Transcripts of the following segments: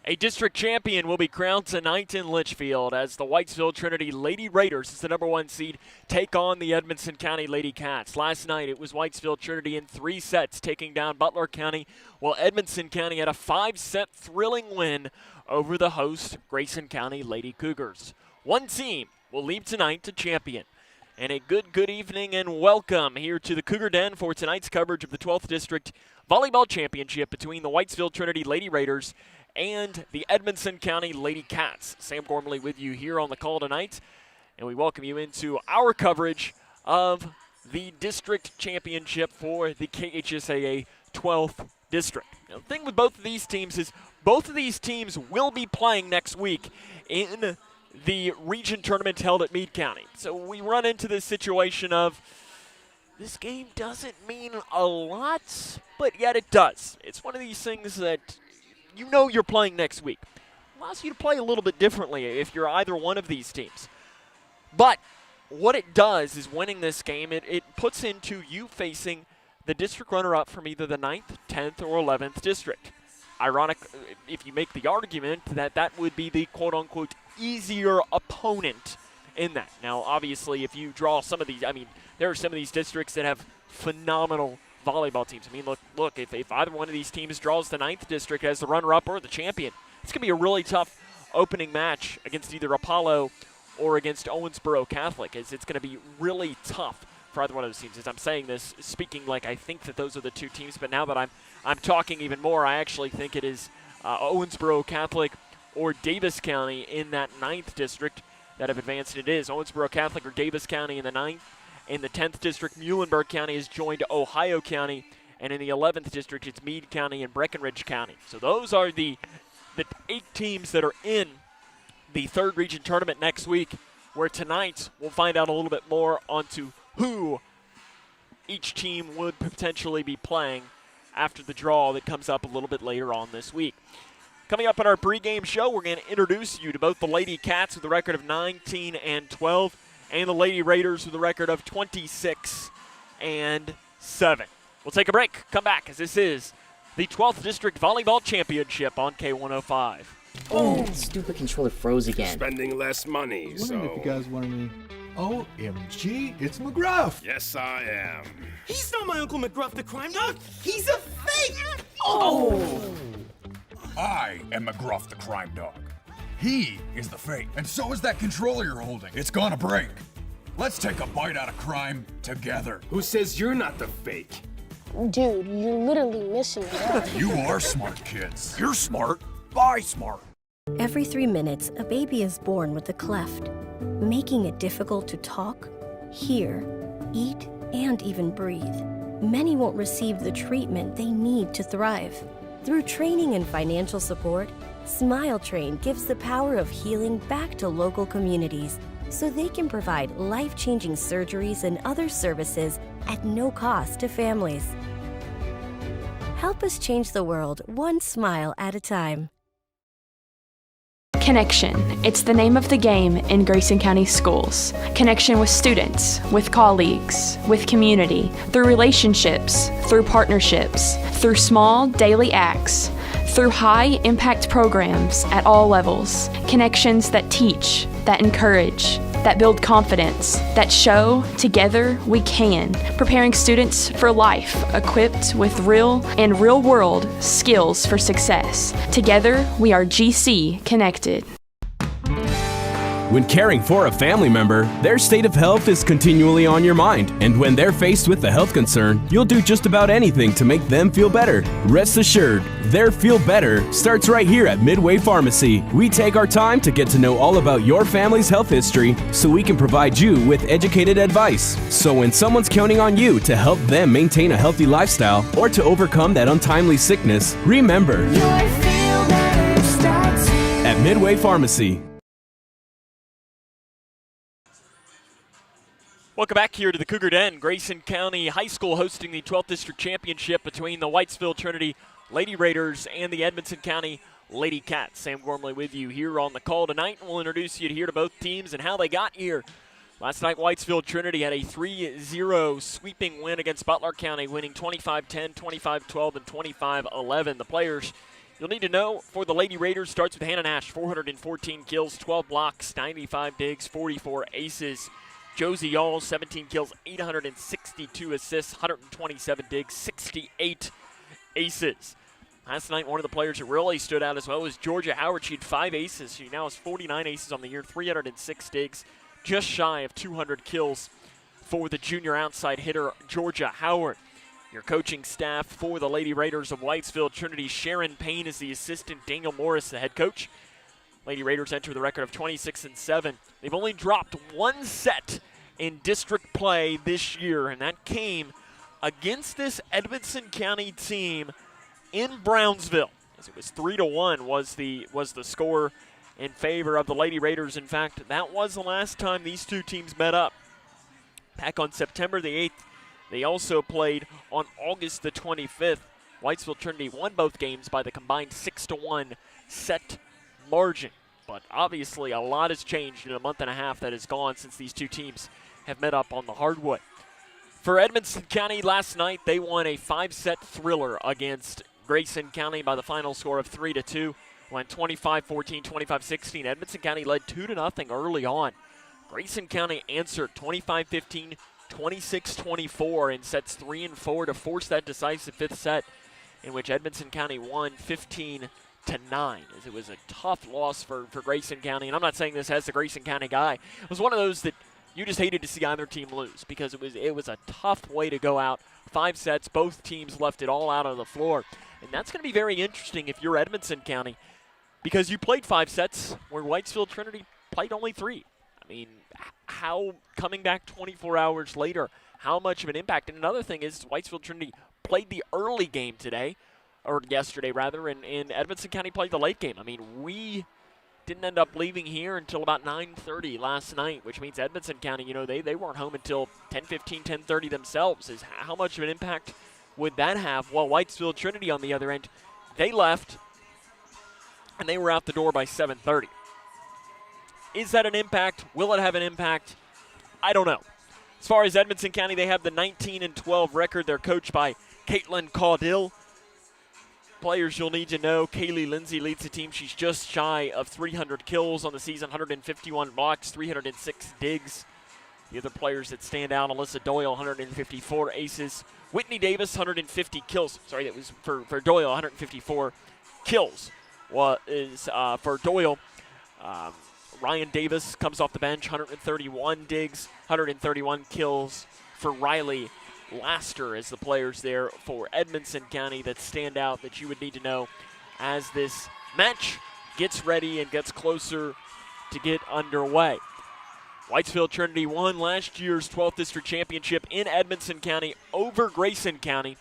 A district champion will be crowned tonight in Litchfield as the Whitesville Trinity Lady Raiders, as the #1 seed, take on the Edmonson County Lady Cats. Last night it was Whitesville Trinity in 3 sets taking down Butler County, while Edmonson County had a 5-set thrilling win over the host Grayson County Lady Cougars. One team will leave tonight to champion. And a good evening and welcome here to the Cougar Den for tonight's coverage of the 12th District Volleyball Championship between the Whitesville Trinity Lady Raiders and the Edmonson County Lady Cats. Sam Gormley with you here on the call tonight, and we welcome you into our coverage of the district championship for the KHSAA 12th District. Now, the thing with both of these teams is both of these teams will be playing next week in the region tournament held at Meade County. So we run into this situation of this game doesn't mean a lot, but yet it does. It's one of these things that you know you're playing next week. It allows you to play a little bit differently if you're either one of these teams. But what it does is winning this game, it puts into you facing the district runner-up from either the 9th, 10th, or 11th district. Ironic, if you make the argument that that would be the quote-unquote easier opponent in that. Now, obviously, if you draw some of these, there are some of these districts that have phenomenal volleyball teams. Look, if either one of these teams draws the 9th district as the runner-up or the champion, it's going to be a really tough opening match against either Apollo or against Owensboro Catholic. It's going to be really tough for either one of those teams. As I'm saying this, speaking like I think that those are the two teams, but now that I'm talking even more, I actually think it is Owensboro Catholic or Davis County in that 9th district that have advanced. It is Owensboro Catholic or Davis County in the 9th. In the 10th district, Muhlenberg County has joined Ohio County, and in the 11th district, it's Meade County and Breckenridge County. So those are the 8 teams that are in the 3rd region tournament next week, where tonight we'll find out a little bit more onto who each team would potentially be playing after the draw that comes up a little bit later on this week. Coming up on our pregame show, we're going to introduce you to both the Lady Cats with a record of 19-12 and the Lady Raiders with a record of 26-7. We'll take a break, come back, as this is the 12th District Volleyball Championship on K105. Oh, stupid controller froze again. Spending less money, so... if you guys want me. OMG, it's McGruff! Yes, I am. He's not my Uncle McGruff, the crime dog. He's a fake! Oh! I am McGruff, the crime dog. He is the fake, and so is that controller you're holding. It's gonna break. Let's take a bite out of crime together. Who says you're not the fake? Dude, you're literally missing it. You are smart, kids. You're smart. Buy smart. Every 3 minutes, a baby is born with a cleft, making it difficult to talk, hear, eat, and even breathe. Many won't receive the treatment they need to thrive. Through training and financial support, Smile Train gives the power of healing back to local communities so they can provide life-changing surgeries and other services at no cost to families. Help us change the world one smile at a time. Connection. It's the name of the game in Grayson County schools. Connection with students, with colleagues, with community, through relationships, through partnerships, through small daily acts, through high-impact programs at all levels. Connections that teach, that encourage, that build confidence, that show together we can, preparing students for life, equipped with real and real-world skills for success. Together, we are GC Connected. When caring for a family member, their state of health is continually on your mind. And when they're faced with a health concern, you'll do just about anything to make them feel better. Rest assured, their feel better starts right here at Midway Pharmacy. We take our time to get to know all about your family's health history so we can provide you with educated advice. So when someone's counting on you to help them maintain a healthy lifestyle or to overcome that untimely sickness, remember, your feel better starts here at Midway Pharmacy. Welcome back here to the Cougar Den. Grayson County High School hosting the 12th District Championship between the Whitesville Trinity Lady Raiders and the Edmonson County Lady Cats. Sam Gormley with you here on the call tonight, and we'll introduce you to both teams and how they got here. Last night, Whitesville Trinity had a 3-0 sweeping win against Butler County, winning 25-10, 25-12, and 25-11. The players You'll need to know for the Lady Raiders starts with Hannah Nash, 414 kills, 12 blocks, 95 digs, 44 aces. Josie Yall, 17 kills, 862 assists, 127 digs, 68 aces. Last night, one of the players that really stood out as well was Georgia Howard. She had 5 aces. She now has 49 aces on the year, 306 digs, just shy of 200 kills for the junior outside hitter, Georgia Howard. Your coaching staff for the Lady Raiders of Whitesville Trinity, Sharon Payne is the assistant, Daniel Morris the head coach. Lady Raiders enter the record of 26-7. They've only dropped 1 set in district play this year, and that came against this Edmonson County team in Brownsville. As it was 3-1 was the score in favor of the Lady Raiders. In fact, that was the last time these two teams met up. Back on September the 8th, they also played on August the 25th. Whitesville Trinity won both games by the combined 6-1 set margin. But obviously a lot has changed in a month and a half that has gone since these two teams have met up on the hardwood. For Edmonson County last night, they won a 5-set thriller against Grayson County by the final score of 3-2. Went 25-14, 25-16. Edmonson County led 2-0 early on. Grayson County answered 25-15, 26-24 in sets 3 and 4 to force that decisive 5th set, in which Edmonson County won 15-9. As it was a tough loss for Grayson County, and I'm not saying this as the Grayson County guy. It was one of those that you just hated to see either team lose because it was a tough way to go out. 5 sets, both teams left it all out on the floor, and that's going to be very interesting if you're Edmonson County, because you played 5 sets where Whitesville Trinity played only 3. I mean, how, coming back 24 hours later, how much of an impact? And another thing is Whitesville Trinity played the early game today, or yesterday rather, and Edmonson County played the late game. I mean, we didn't end up leaving here until about 9:30 last night, which means Edmonson County, they weren't home until 10:15, 10:30 themselves. How much of an impact would that have? Well, Whitesville Trinity on the other end, they left, and they were out the door by 7:30. Is that an impact? Will it have an impact? I don't know. As far as Edmonson County, they have the 19-12 record. They're coached by Caitlin Caudill. Players you'll need to know, Kaylee Lindsay leads the team. She's just shy of 300 kills on the season, 151 blocks, 306 digs. The other players that stand out, Alyssa Doyle, 154 aces. Whitney Davis, 150 kills. Sorry, that was for Doyle, 154 kills. For Doyle. Ryan Davis comes off the bench, 131 digs, 131 kills for Riley Laster as the players there for Edmonson County that stand out that you would need to know as this match gets ready and gets closer to get underway. Whitesville Trinity won last year's 12th District Championship in Edmonson County over Grayson County,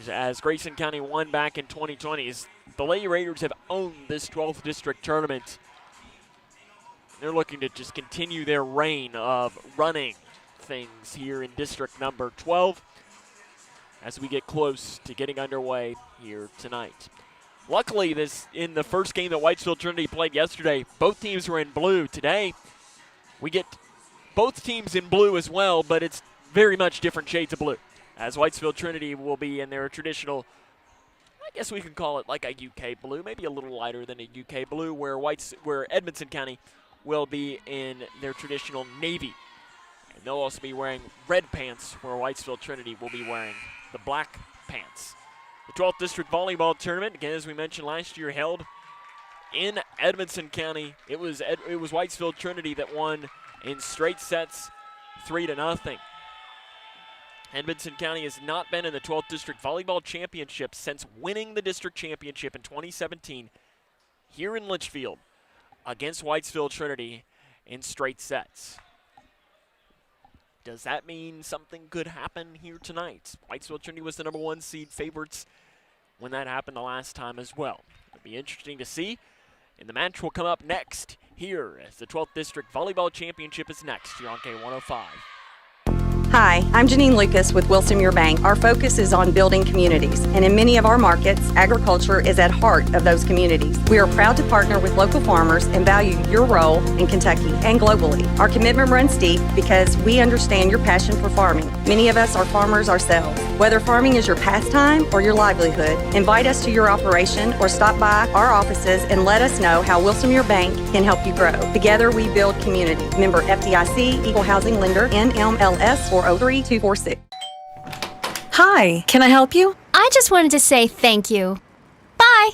as Grayson County won back in 2020. The Lady Raiders have owned this 12th District tournament. They're looking to just continue their reign of running things here in district number 12 as we get close to getting underway here tonight. Luckily, in the first game that Whitesville Trinity played yesterday, both teams were in blue. Today, we get both teams in blue as well, but it's very much different shades of blue, as Whitesville Trinity will be in their traditional, I guess we can call it like a UK blue, maybe a little lighter than a UK blue, where Edmonson County will be in their traditional navy. And they'll also be wearing red pants, where Whitesville Trinity will be wearing the black pants. The 12th District Volleyball Tournament, again, as we mentioned last year, held in Edmonson County. It was Whitesville Trinity that won in straight sets, 3-0. Edmonson County has not been in the 12th District Volleyball Championship since winning the district championship in 2017 here in Litchfield against Whitesville Trinity in straight sets. Does that mean something could happen here tonight? Whitesville Trinity was the number 1 seed favorites when that happened the last time as well. It'll be interesting to see. And the match will come up next here as the 12th District Volleyball Championship is next here on K105. Hi, I'm Janine Lucas with Wilson Muir Bank. Our focus is on building communities, and in many of our markets, agriculture is at heart of those communities. We are proud to partner with local farmers and value your role in Kentucky and globally. Our commitment runs deep because we understand your passion for farming. Many of us are farmers ourselves. Whether farming is your pastime or your livelihood, invite us to your operation or stop by our offices and let us know how Wilson Muir Bank can help you grow. Together we build community. Member FDIC, Equal Housing Lender, NMLS 403246. Hi, can I help you? I just wanted to say thank you. Bye.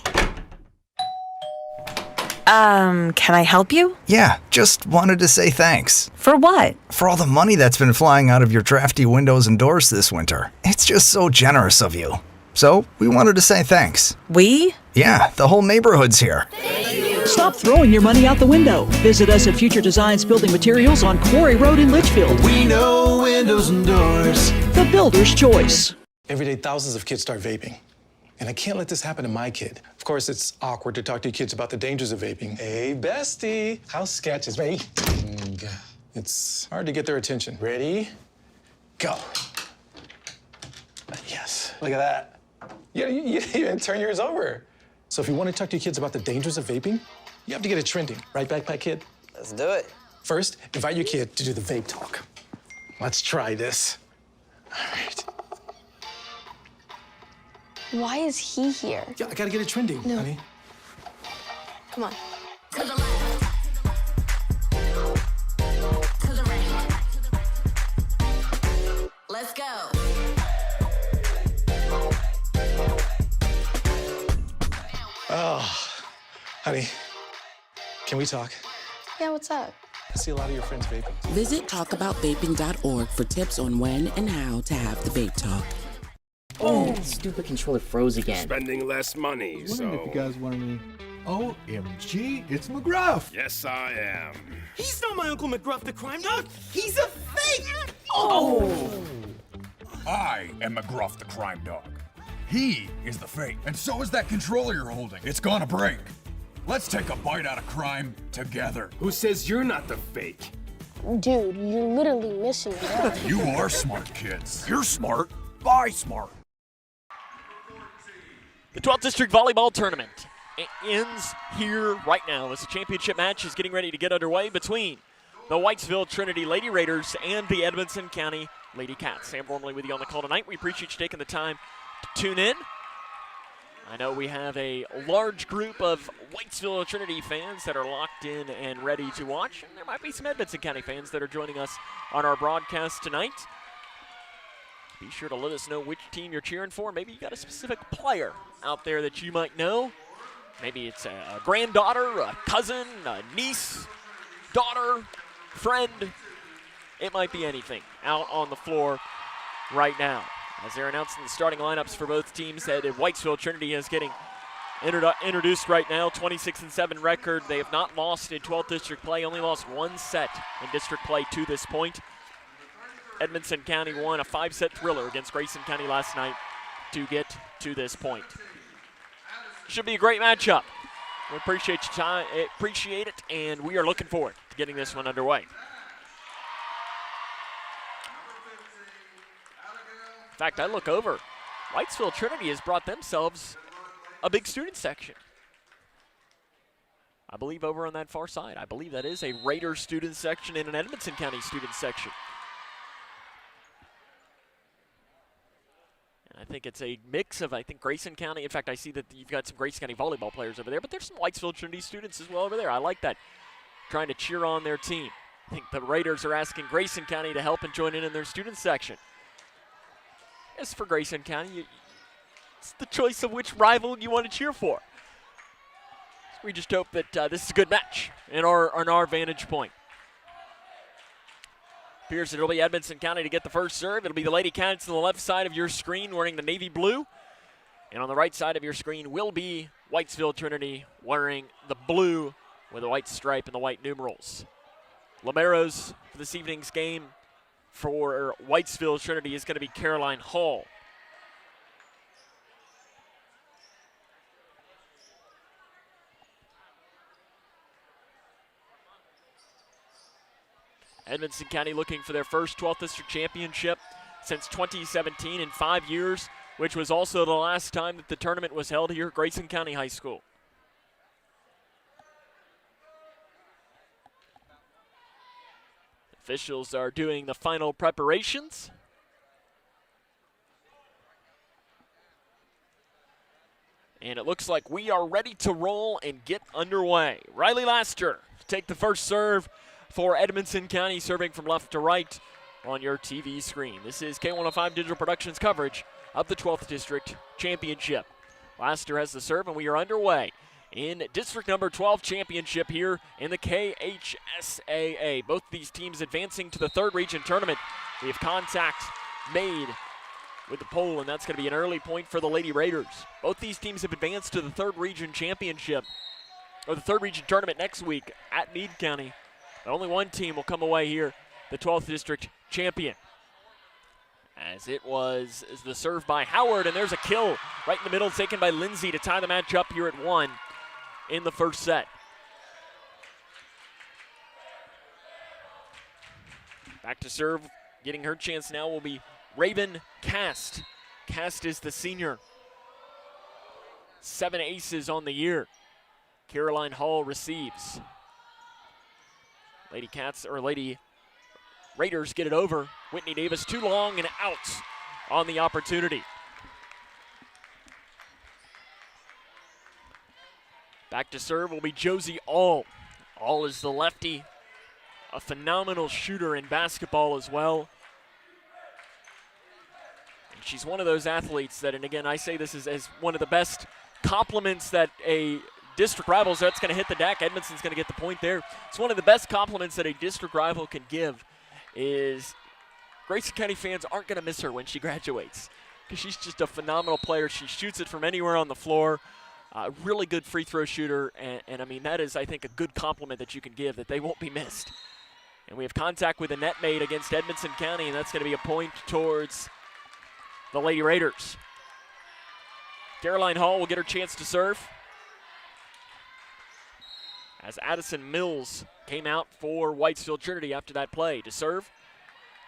Can I help you? Yeah, just wanted to say thanks. For what? For all the money that's been flying out of your drafty windows and doors this winter. It's just so generous of you. So, we wanted to say thanks. We? Yeah, the whole neighborhood's here. Stop throwing your money out the window. Visit us at Future Designs Building Materials on Quarry Road in Litchfield. We know windows and doors. The builder's choice. Every day, thousands of kids start vaping. And I can't let this happen to my kid. Of course, it's awkward to talk to your kids about the dangers of vaping. Hey, bestie, how's sketches? Ready? It's hard to get their attention. Ready? Go. Yes, look at that. You didn't even turn yours over. So if you want to talk to your kids about the dangers of vaping, you have to get it trending. Right, Backpack Kid? Let's do it. First, invite your kid to do the vape talk. Let's try this. All right. Why is he here? Yeah, I gotta get it trending, honey. Come on. To the left. To the right. Let's go. Oh, honey, can we talk? Yeah, what's up? I see a lot of your friends vaping. Visit talkaboutVaping.org for tips on when and how to have the vape talk. Oh, stupid controller froze again. Spending less money, I was wondering if you so. guys wanted me. OMG, it's McGruff! Yes, I am. He's not my Uncle McGruff the crime dog. He's a fake. I am McGruff the crime dog. He is the fake, and so is that controller you're holding. It's gonna break. Let's take a bite out of crime together. Who says you're not the fake? Dude, you're literally missing it all. You are smart, kids. You're smart. Buy smart. The 12th District Volleyball Tournament ends here right now as the championship match is getting ready to get underway between the Whitesville Trinity Lady Raiders and the Edmonson County Lady Cats. Sam Gormley with you on the call tonight. We appreciate you taking the time to tune in. I know we have a large group of Whitesville Trinity fans that are locked in and ready to watch, and there might be some Edmonson County fans that are joining us on our broadcast tonight. Be sure to let us know which team you're cheering for. Maybe you got a specific player out there that you might know. Maybe it's a granddaughter, a cousin, a niece, daughter, friend. It might be anything out on the floor right now. As they're announcing the starting lineups for both teams, that Whitesville Trinity is getting introduced right now. 26-7 record. They have not lost in 12th district play. Only lost one set in district play to this point. Edmonson County won a 5-set thriller against Grayson County last night to get to this point. Should be a great matchup. We appreciate your time, appreciate it, and we are looking forward to getting this one underway. In fact, I look over. Whitesville Trinity has brought themselves a big student section. I believe over on that far side. I believe that is a Raiders student section and an Edmonson County student section. And I think it's a mix of, Grayson County. In fact, I see that you've got some Grayson County volleyball players over there, but there's some Whitesville Trinity students as well over there. I like that, trying to cheer on their team. I think the Raiders are asking Grayson County to help and join in their student section. As for Grayson County, it's the choice of which rival you want to cheer for. We just hope that this is a good match in our vantage point. Appears it'll be Edmonson County to get the first serve. It'll be the Lady Cats on the left side of your screen wearing the navy blue. And on the right side of your screen will be Whitesville Trinity wearing the blue with a white stripe and the white numerals. Liberos for this evening's game for Whitesville Trinity is going to be Caroline Hall. Edmonson County looking for their first 12th District Championship since 2017 in 5 years, which was also the last time that the tournament was held here at Grayson County High School. Officials are doing the final preparations. And it looks like we are ready to roll and get underway. Riley Laster to take the first serve for Edmonson County, serving from left to right on your TV screen. This is K105 Digital Productions coverage of the 12th District Championship. Laster has the serve, and we are underway in District number 12 championship here in the KHSAA. Both these teams advancing to the third region tournament. We have contact made with the pole, and that's going to be an early point for the Lady Raiders. Both these teams have advanced to the third region championship, or the third region tournament next week at Meade County. But only one team will come away here, the 12th District champion. As it was the serve by Howard, and there's a kill right in the middle taken by Lindsay to tie the match up here at 1 in the first set. Back to serve, getting her chance now will be Raven Cast. Cast is the senior. 7 aces on the year. Caroline Hall receives. Lady Raiders get it over. Whitney Davis too long and out on the opportunity. Back to serve will be Josie All. All is the lefty, a phenomenal shooter in basketball as well. And she's one of those athletes that, and again, I say this as one of the best compliments that a district rival, so that's going to hit the deck. Edmonson's going to get the point there. It's one of the best compliments that a district rival can give is Grayson County fans aren't going to miss her when she graduates because she's just a phenomenal player. She shoots it from anywhere on the floor. Really good free throw shooter, and I mean, that is, I think, a good compliment that you can give, that they won't be missed. And we have contact with a net mate against Edmonson County, and that's going to be a point towards the Lady Raiders. Caroline Hall will get her chance to serve, as Addison Mills came out for Whitesville Trinity after that play. To serve,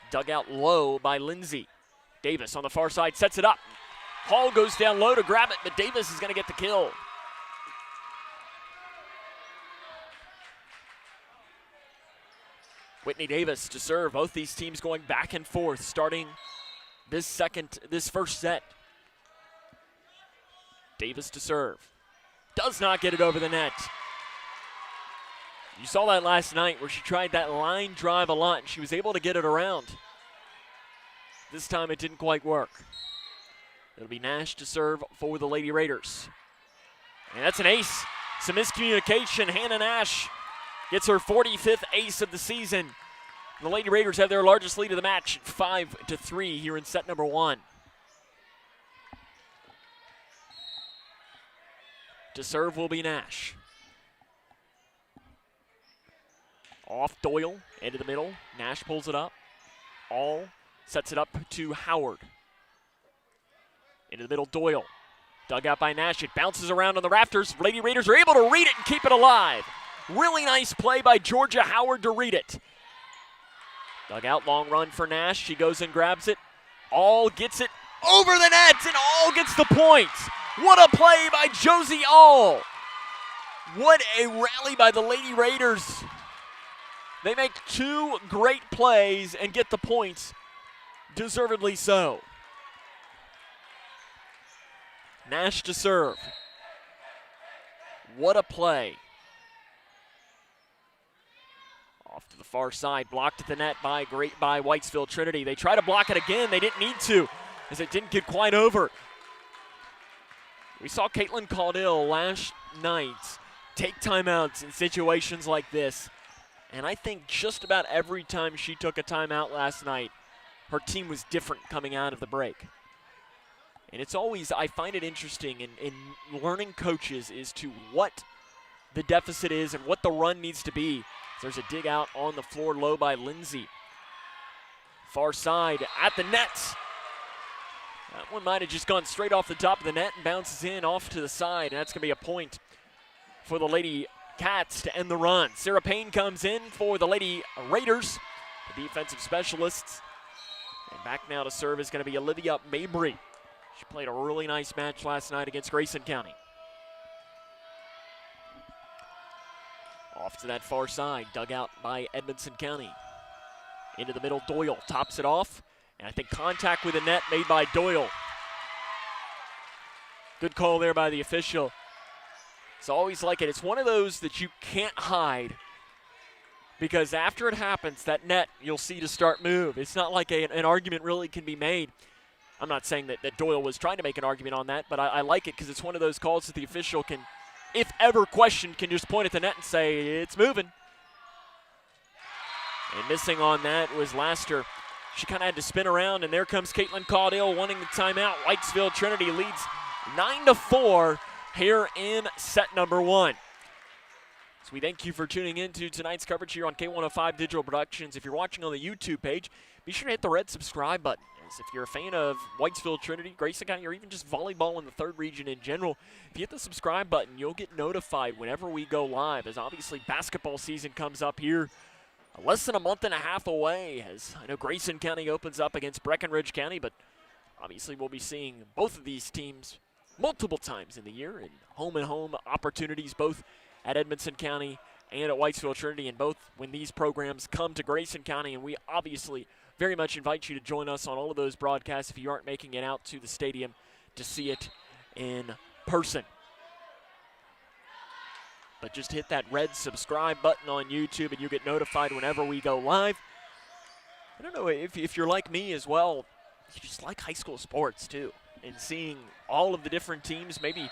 dug out low by Lindsay. Davis on the far side sets it up. Hall goes down low to grab it, but Davis is going to get the kill. Whitney Davis to serve. Both these teams going back and forth, starting this first set. Davis to serve. Does not get it over the net. You saw that last night where she tried that line drive a lot, and she was able to get it around. This time it didn't quite work. It'll be Nash to serve for the Lady Raiders. And that's an ace. Some miscommunication. Hannah Nash gets her 45th ace of the season. The Lady Raiders have their largest lead of the match, 5-3 here in set number 1. To serve will be Nash. Off Doyle, into the middle. Nash pulls it up. All sets it up to Howard. Into the middle, Doyle. Dug out by Nash. It bounces around on the rafters. Lady Raiders are able to read it and keep it alive. Really nice play by Georgia Howard to read it. Dug out, long run for Nash. She goes and grabs it. All gets it over the net, and All gets the point. What a play by Josie All. What a rally by the Lady Raiders. They make 2 great plays and get the points, deservedly so. Nash to serve. What a play. Off to the far side, blocked at the net by Whitesville Trinity. They try to block it again. They didn't need to, as it didn't get quite over. We saw Caitlin Caudill last night take timeouts in situations like this. And I think just about every time she took a timeout last night, her team was different coming out of the break. And it's always, I find it interesting in learning coaches as to what the deficit is and what the run needs to be. There's a dig out on the floor low by Lindsay. Far side at the net. That one might have just gone straight off the top of the net and bounces in off to the side. And that's going to be a point for the Lady Cats to end the run. Sarah Payne comes in for the Lady Raiders. the defensive specialists. And back now to serve is going to be Olivia Mabry. She played a really nice match last night against Grayson County. Off to that far side, dug out by Edmonson County. Into the middle, Doyle tops it off. And I think contact with the net made by Doyle. Good call there by the official. It's always like it. It's one of those that you can't hide, because after it happens, that net you'll see to start move. It's not like an argument really can be made. I'm not saying that Doyle was trying to make an argument on that, but I like it because it's one of those calls that the official can, if ever questioned, can just point at the net and say, it's moving. And missing on that was Laster. She kind of had to spin around, and there comes Caitlin Caudill wanting the timeout. Whitesville Trinity leads 9-4 here in set number 1. So we thank you for tuning in to tonight's coverage here on K105 Digital Productions. If you're watching on the YouTube page, be sure to hit the red subscribe button. As if you're a fan of Whitesville Trinity, Grayson County, or even just volleyball in the 3rd region in general, if you hit the subscribe button, you'll get notified whenever we go live, as obviously basketball season comes up here less than a month and a half away, as I know Grayson County opens up against Breckenridge County, but obviously we'll be seeing both of these teams multiple times in the year, and home opportunities both at Edmonson County and at Whitesville Trinity, and both when these programs come to Grayson County. And we obviously very much invite you to join us on all of those broadcasts if you aren't making it out to the stadium to see it in person. But just hit that red subscribe button on YouTube and you get notified whenever we go live. I don't know if you're like me as well, you just like high school sports too, and seeing all of the different teams. Maybe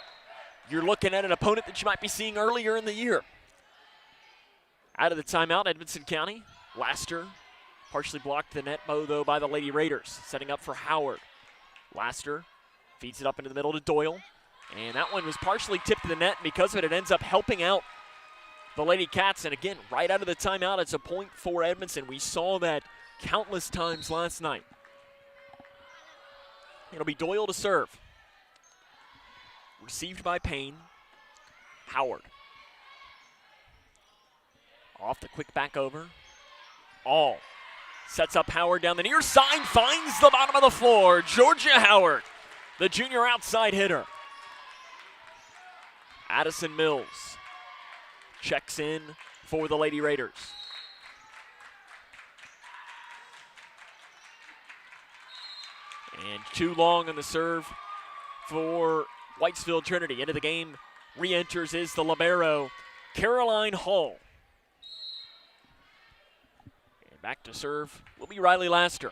you're looking at an opponent that you might be seeing earlier in the year. Out of the timeout, Edmonson County. Laster partially blocked the net, though, by the Lady Raiders. Setting up for Howard. Laster feeds it up into the middle to Doyle. And that one was partially tipped to the net, and because of it, it ends up helping out the Lady Cats. And again, right out of the timeout, it's a point for Edmonson. We saw that countless times last night. It'll be Doyle to serve. Received by Payne. Howard. Off the quick back over. All. Sets up Howard down the near side. Finds the bottom of the floor. Georgia Howard, the junior outside hitter. Addison Mills checks in for the Lady Raiders. And too long on the serve for Whitesville Trinity. Into the game re-enters is the libero, Caroline Hall. And back to serve will be Riley Laster.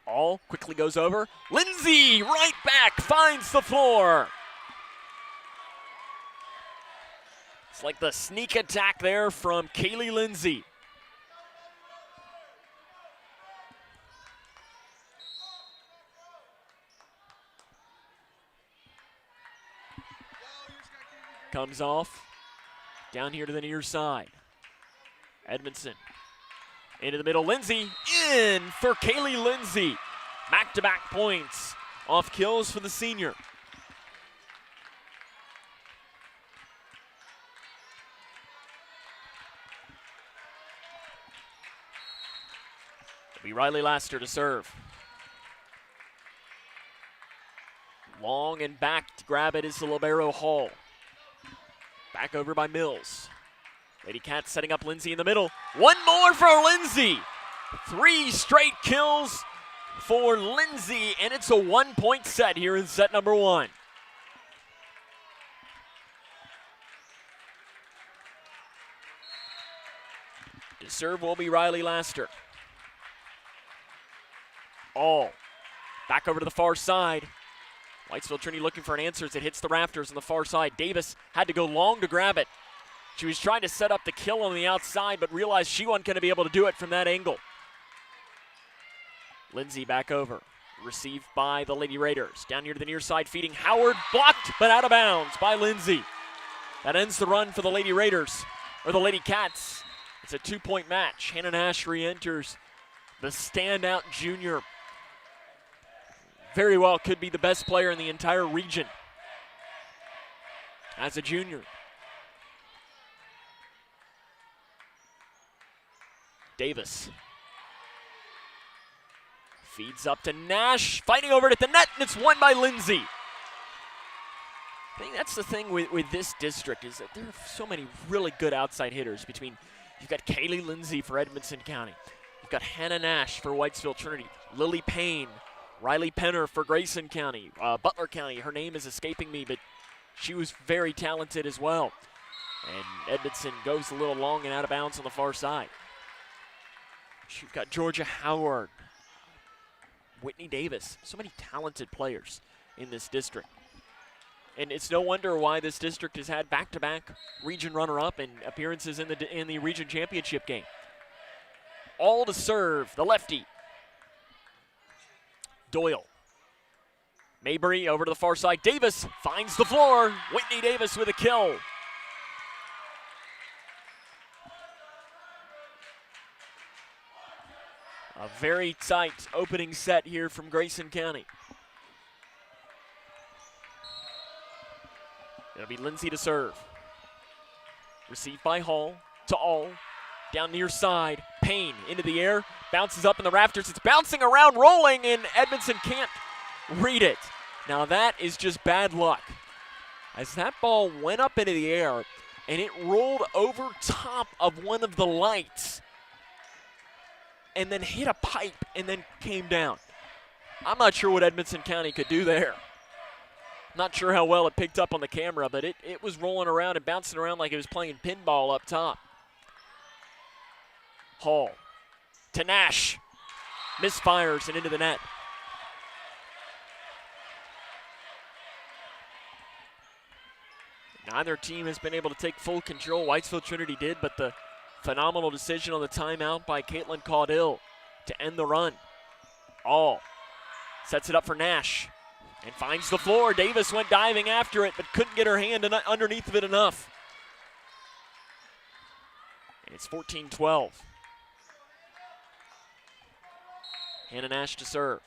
All quickly goes over. Lindsay right back, finds the floor. It's like the sneak attack there from Kaylee Lindsay. Comes off, down here to the near side. Edmonson, into the middle, Lindsay, in for Kaylee Lindsay. Back-to-back points off kills for the senior. It'll be Riley Laster to serve. Long and back to grab it is the libero Hall. Back over by Mills. Lady Cats setting up Lindsay in the middle. One more for Lindsay. 3 straight kills for Lindsay, and it's a 1-point set here in set number 1. To serve will be Riley Laster. All. Back over to the far side. Whitesville Trinity looking for an answer as it hits the rafters on the far side. Davis had to go long to grab it. She was trying to set up the kill on the outside, but realized she wasn't going to be able to do it from that angle. Lindsay back over. Received by the Lady Raiders. Down here to the near side, feeding Howard. Blocked, but out of bounds by Lindsay. That ends the run for the Lady Raiders, or the Lady Cats. It's a 2-point match. Hannah Nash re-enters, the standout junior. Very well could be the best player in the entire region as a junior. Davis feeds up to Nash, fighting over it at the net, and it's won by Lindsay. I think that's the thing with this district is that there are so many really good outside hitters. You've got Kaylee Lindsay for Edmonson County. You've got Hannah Nash for Whitesville Trinity. Lily Payne, Riley Penner for Grayson County, Butler County. Her name is escaping me, but she was very talented as well. And Edmonson goes a little long and out of bounds on the far side. You've got Georgia Howard, Whitney Davis. So many talented players in this district. And it's no wonder why this district has had back-to-back region runner-up and appearances in the region championship game. All to serve, the lefty. Doyle. Mabry over to the far side. Davis finds the floor. Whitney Davis with a kill. A very tight opening set here from Grayson County. It'll be Lindsay to serve. Received by Hall to All. Down near side. Payne into the air. Bounces up in the rafters. It's bouncing around, rolling, and Edmonson can't read it. Now that is just bad luck. As that ball went up into the air and it rolled over top of one of the lights and then hit a pipe and then came down. I'm not sure what Edmonson County could do there. Not sure how well it picked up on the camera, but it was rolling around and bouncing around like it was playing pinball up top. Hall to Nash. Misfires and into the net. Neither team has been able to take full control. Whitesville Trinity did, but the phenomenal decision on the timeout by Caitlin Caudill to end the run. All sets it up for Nash. And finds the floor. Davis went diving after it, but couldn't get her hand underneath of it enough. And it's 14-12. Hannah Nash to serve.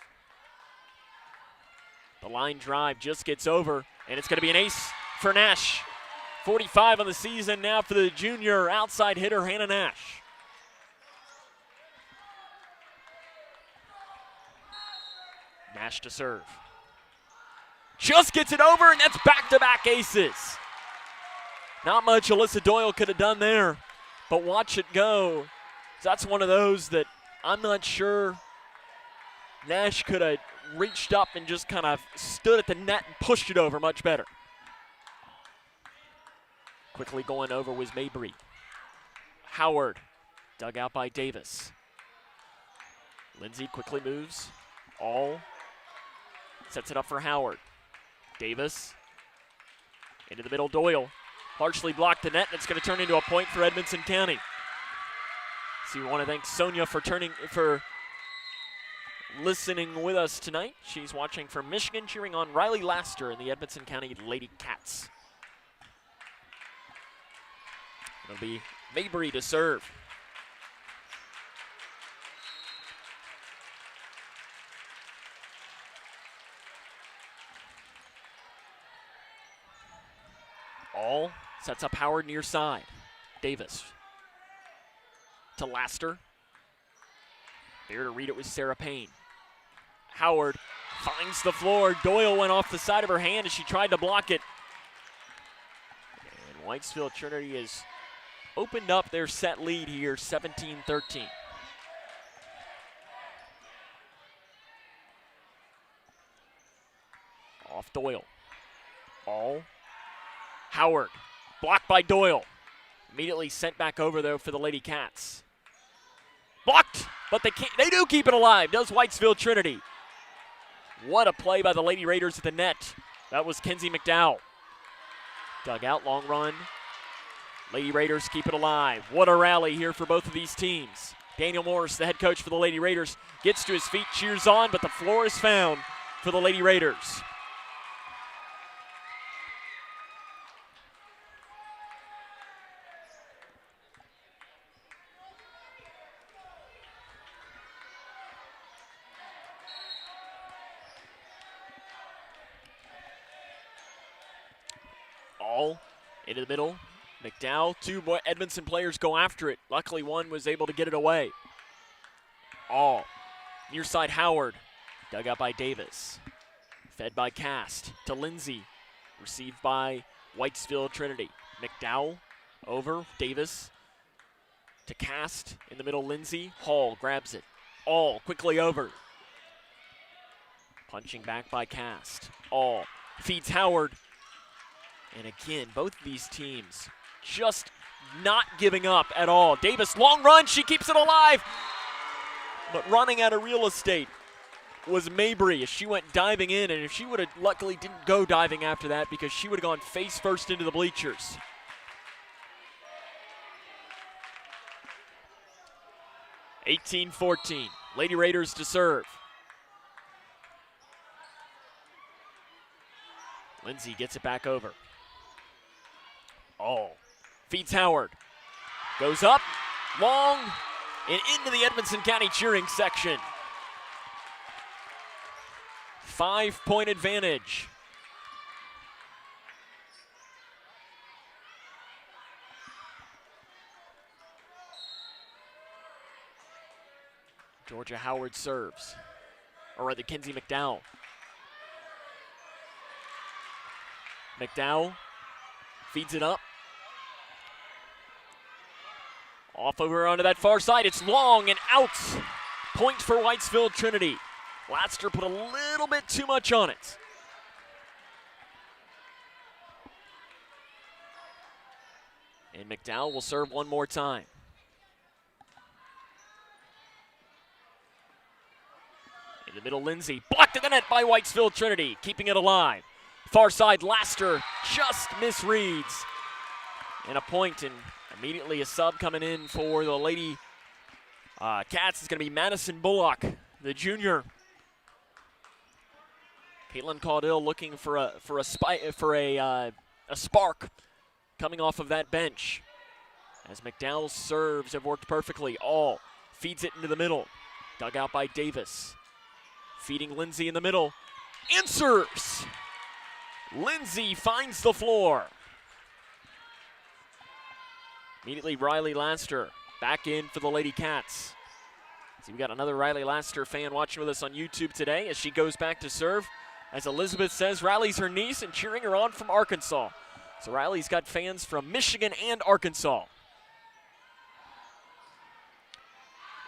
The line drive just gets over, and it's going to be an ace for Nash. 45 on the season now for the junior outside hitter, Hannah Nash. Nash to serve. Just gets it over, and that's back-to-back aces. Not much Alyssa Doyle could have done there, but watch it go. That's one of those that I'm not sure Nash could have reached up and just kind of stood at the net and pushed it over much better. Quickly going over was Mabry. Howard, dug out by Davis. Lindsay quickly moves. All sets it up for Howard. Davis into the middle. Doyle partially blocked the net, and it's going to turn into a point for Edmonson County. So we want to thank Sonia for listening with us tonight. She's watching from Michigan, cheering on Riley Laster and the Edmonson County Lady Cats. It'll be Mabry to serve. All sets up Howard near side. Davis to Laster. There to read it was Sarah Payne. Howard finds the floor. Doyle went off the side of her hand as she tried to block it. And Whitesville Trinity has opened up their set lead here, 17-13. Off Doyle. All. Howard, blocked by Doyle. Immediately sent back over, though, for the Lady Cats. Blocked, but they do keep it alive, does Whitesville Trinity. What a play by the Lady Raiders at the net. That was Kenzie McDowell. Dug out, long run. Lady Raiders keep it alive. What a rally here for both of these teams. Daniel Morris, the head coach for the Lady Raiders, gets to his feet, cheers on, but the floor is found for the Lady Raiders. All into the middle. McDowell, two Edmonson players go after it. Luckily, one was able to get it away. All. Near side Howard. Dug out by Davis. Fed by Cast to Lindsay. Received by Whitesville Trinity. McDowell over. Davis to Cast. In the middle, Lindsay. Hall grabs it. All quickly over. Punching back by Cast. All. Feeds Howard. And again, both of these teams just not giving up at all. Davis, long run, she keeps it alive. But running out of real estate was Mabry as she went diving in, and if she would have luckily didn't go diving after that because she would have gone face first into the bleachers. (18-14). Lady Raiders to serve. Lindsay gets it back over. Oh, feeds Howard. Goes up, long, and into the Edmonson County cheering section. 5-point advantage. Georgia Howard serves, or rather Kenzie McDowell. McDowell feeds it up. Off over onto that far side. It's long and out. Point for Whitesville Trinity. Latster put a little bit too much on it. And McDowell will serve one more time. In the middle, Lindsay. Blocked in the net by Whitesville Trinity, keeping it alive. Far side, Laster just misreads. And a point, and immediately a sub coming in for the Lady Cats is going to be Madison Bullock, the junior. Caitlin Caudill looking for a spark coming off of that bench. As McDowell's serves have worked perfectly. All feeds it into the middle. Dug out by Davis. Feeding Lindsay in the middle. Answers! Lindsay finds the floor. Immediately Riley Laster back in for the Lady Cats. See, we got another Riley Laster fan watching with us on YouTube today as she goes back to serve. As Elizabeth says, Riley's her niece and cheering her on from Arkansas. So Riley's got fans from Michigan and Arkansas.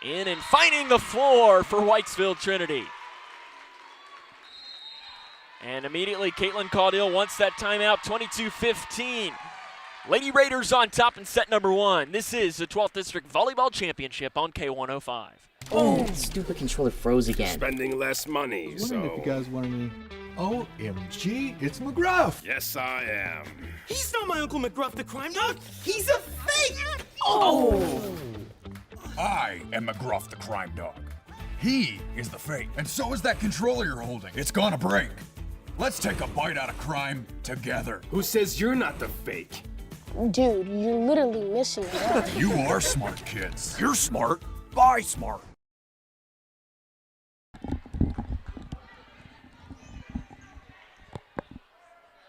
In and finding the floor for Whitesville Trinity. And immediately Caitlin Caudill wants that timeout, 22-15. Lady Raiders on top in set number one. This is the 12th District Volleyball Championship on K105. Oh, the stupid controller froze again. Spending less money, I was wondering if you guys wanted me. OMG, it's McGruff. Yes, I am. He's not my Uncle McGruff the crime dog. He's a fake. Oh! I am McGruff the crime dog. He is the fake, and so is that controller you're holding. It's gonna break. Let's take a bite out of crime together. Who says you're not the fake? Dude, you're literally missing it all. You are smart, kids. You're smart. Buy smart.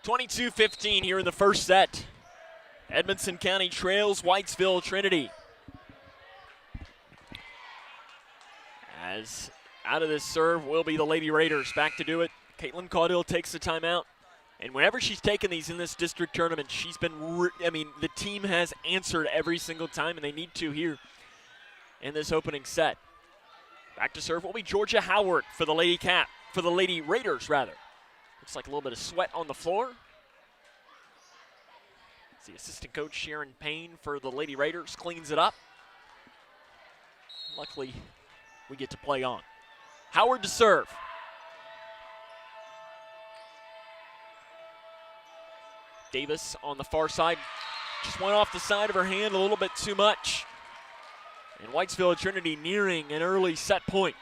(22-15) here in the first set. Edmonson County trails Whitesville Trinity. As out of this serve will be the Lady Raiders. Back to do it. Caitlin Caudill takes the timeout. And whenever she's taken these in this district tournament, she's been, the team has answered every single time, and they need to here in this opening set. Back to serve will be Georgia Howard for the Lady Raiders, rather. Looks like a little bit of sweat on the floor. It's the assistant coach, Sharon Payne, for the Lady Raiders, cleans it up. Luckily, we get to play on. Howard to serve. Davis on the far side. Just went off the side of her hand a little bit too much. And Whitesville Trinity nearing an early set point.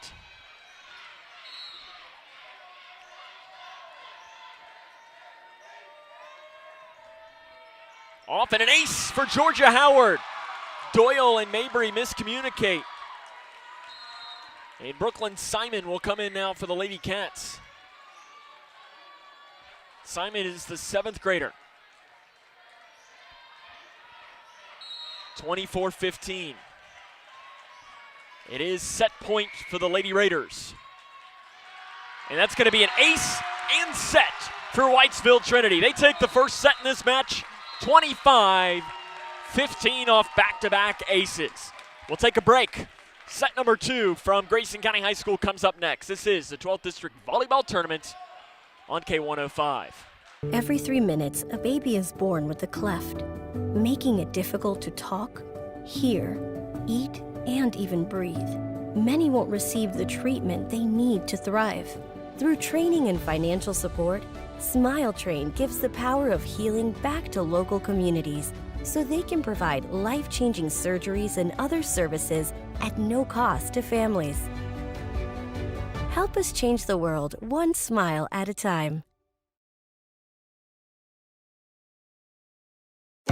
Off and an ace for Georgia Howard. Doyle and Mabry miscommunicate. And Brooklyn Simon will come in now for the Lady Cats. Simon is the 7th grader. 24-15. It is set point for the Lady Raiders. And that's going to be an ace and set for Whitesville Trinity. They take the first set in this match, 25-15 off back-to-back aces. We'll take a break. Set number 2 from Grayson County High School comes up next. This is the 12th District Volleyball Tournament on K105. Every 3 minutes, a baby is born with a cleft, making it difficult to talk, hear, eat, and even breathe. Many won't receive the treatment they need to thrive. Through training and financial support, Smile Train gives the power of healing back to local communities so they can provide life-changing surgeries and other services at no cost to families. Help us change the world one smile at a time.